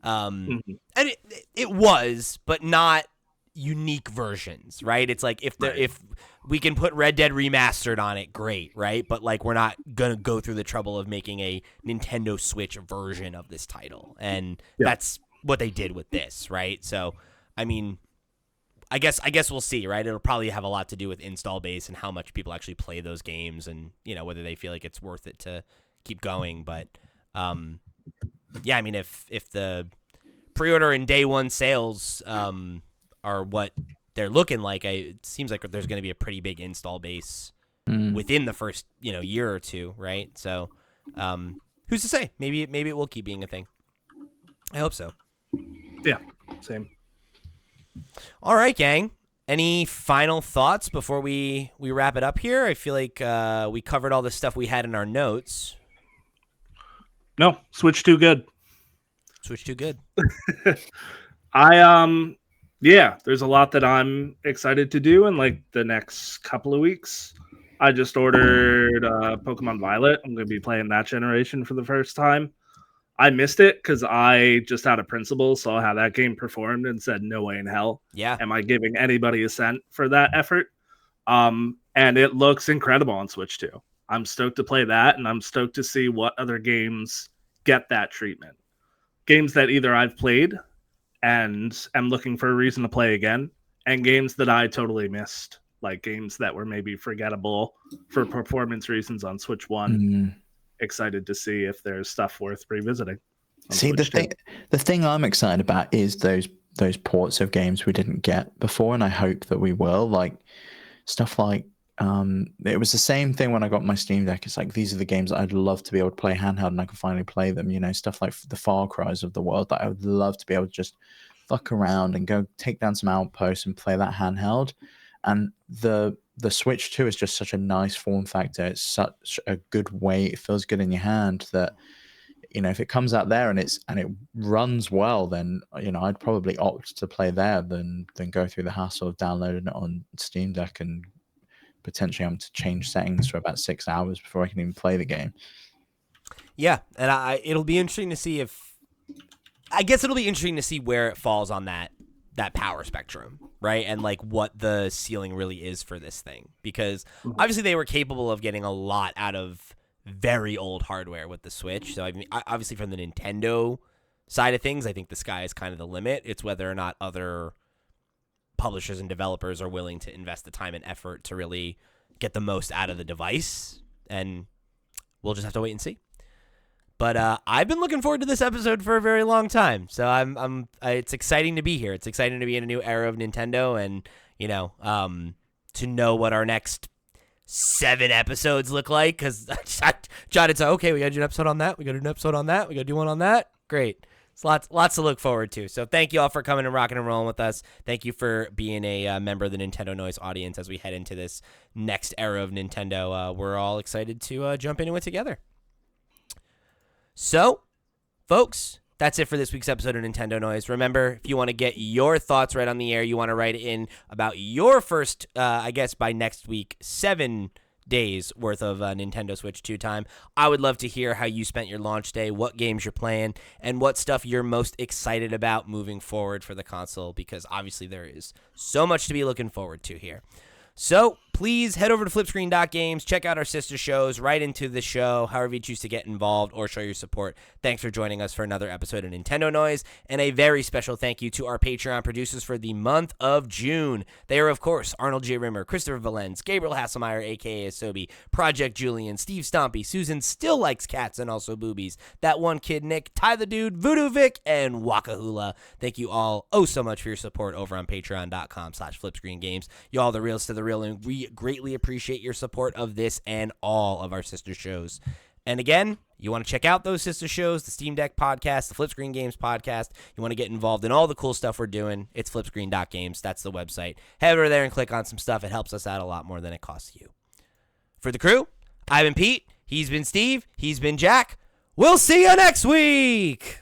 it was, but not unique versions, right? It's like if we can put Red Dead Remastered on it, great, right? But like we're not gonna go through the trouble of making a Nintendo Switch version of this title, and that's what they did with this, right? So I mean, I guess we'll see, right? It'll probably have a lot to do with install base and how much people actually play those games, and whether they feel like it's worth it to keep going. But yeah, I mean, if the pre-order and day one sales are what they're looking like, it seems like there's going to be a pretty big install base within the first year or two, right? So who's to say? Maybe it will keep being a thing. I hope so. Yeah, same. All right, gang. Any final thoughts before we wrap it up here? I feel like we covered all the stuff we had in our notes. No, Switch 2 good. Switch 2 good. Yeah, there's a lot that I'm excited to do in like the next couple of weeks. I just ordered Pokemon Violet. I'm going to be playing that generation for the first time. I missed it because I just out of principle saw how that game performed and said, no way in hell am I giving anybody a cent for that effort. And it looks incredible on Switch 2. I'm stoked to play that, and I'm stoked to see what other games get that treatment. Games that either I've played and am looking for a reason to play again, and games that I totally missed, like games that were maybe forgettable for performance reasons on Switch 1. Excited to see if there's stuff worth revisiting. See, the thing I'm excited about is those ports of games we didn't get before, and I hope that we will. Like stuff like it was the same thing when I got my Steam Deck. It's like, these are the games that I'd love to be able to play handheld, and I can finally play them. You know, stuff like the Far Cries of the world that I would love to be able to just fuck around and go take down some outposts and play that handheld. And the Switch 2 is just such a nice form factor. It's such a good weight. It feels good in your hand that, you know, if it comes out there and it runs well, then, you know, I'd probably opt to play there than go through the hassle of downloading it on Steam Deck and potentially having to change settings for about 6 hours before I can even play the game. Yeah, and it'll be interesting to see where it falls on that power spectrum, right? And like what the ceiling really is for this thing, because obviously they were capable of getting a lot out of very old hardware with the Switch. So I mean, obviously from the Nintendo side of things, I think the sky is kind of the limit. It's whether or not other publishers and developers are willing to invest the time and effort to really get the most out of the device, and we'll just have to wait and see. But I've been looking forward to this episode for a very long time, so it's exciting to be here. It's exciting to be in a new era of Nintendo, and you know, to know what our next 7 episodes look like. Because John, it's okay. We got to do an episode on that. We got to do an episode on that. We got to do one on that. Great. It's lots to look forward to. So thank you all for coming and rocking and rolling with us. Thank you for being a member of the Nintendo Noise audience as we head into this next era of Nintendo. We're all excited to jump into it together. So, folks, that's it for this week's episode of Nintendo Noise. Remember, if you want to get your thoughts right on the air, you want to write in about your first, I guess by next week, 7 days worth of Nintendo Switch 2 time. I would love to hear how you spent your launch day, what games you're playing, and what stuff you're most excited about moving forward for the console, because obviously there is so much to be looking forward to here. So please head over to flipscreen.games, check out our sister shows, write into the show, however you choose to get involved or show your support. Thanks for joining us for another episode of Nintendo Noise, and a very special thank you to our Patreon producers for the month of June. They are, of course, Arnold J. Rimmer, Christopher Valens, Gabriel Hasselmeyer, a.k.a. Asobi, Project Julian, Steve Stompy, Susan Still Likes Cats and Also Boobies, That One Kid Nick, Ty the Dude, Voodoo Vic, and Wakahula. Thank you all so much for your support over on patreon.com/flipscreengames. You all the reals to the real, and we greatly appreciate your support of this and all of our sister shows. And again, you want to check out those sister shows, the Steam Deck podcast, the Flipscreen Games podcast. You want to get involved in all the cool stuff we're doing, it's flipscreen.games. That's the website. Head over there and click on some stuff. It helps us out a lot more than it costs you. For the crew, I've been Pete. He's been Steve. He's been Jack. We'll see you next week.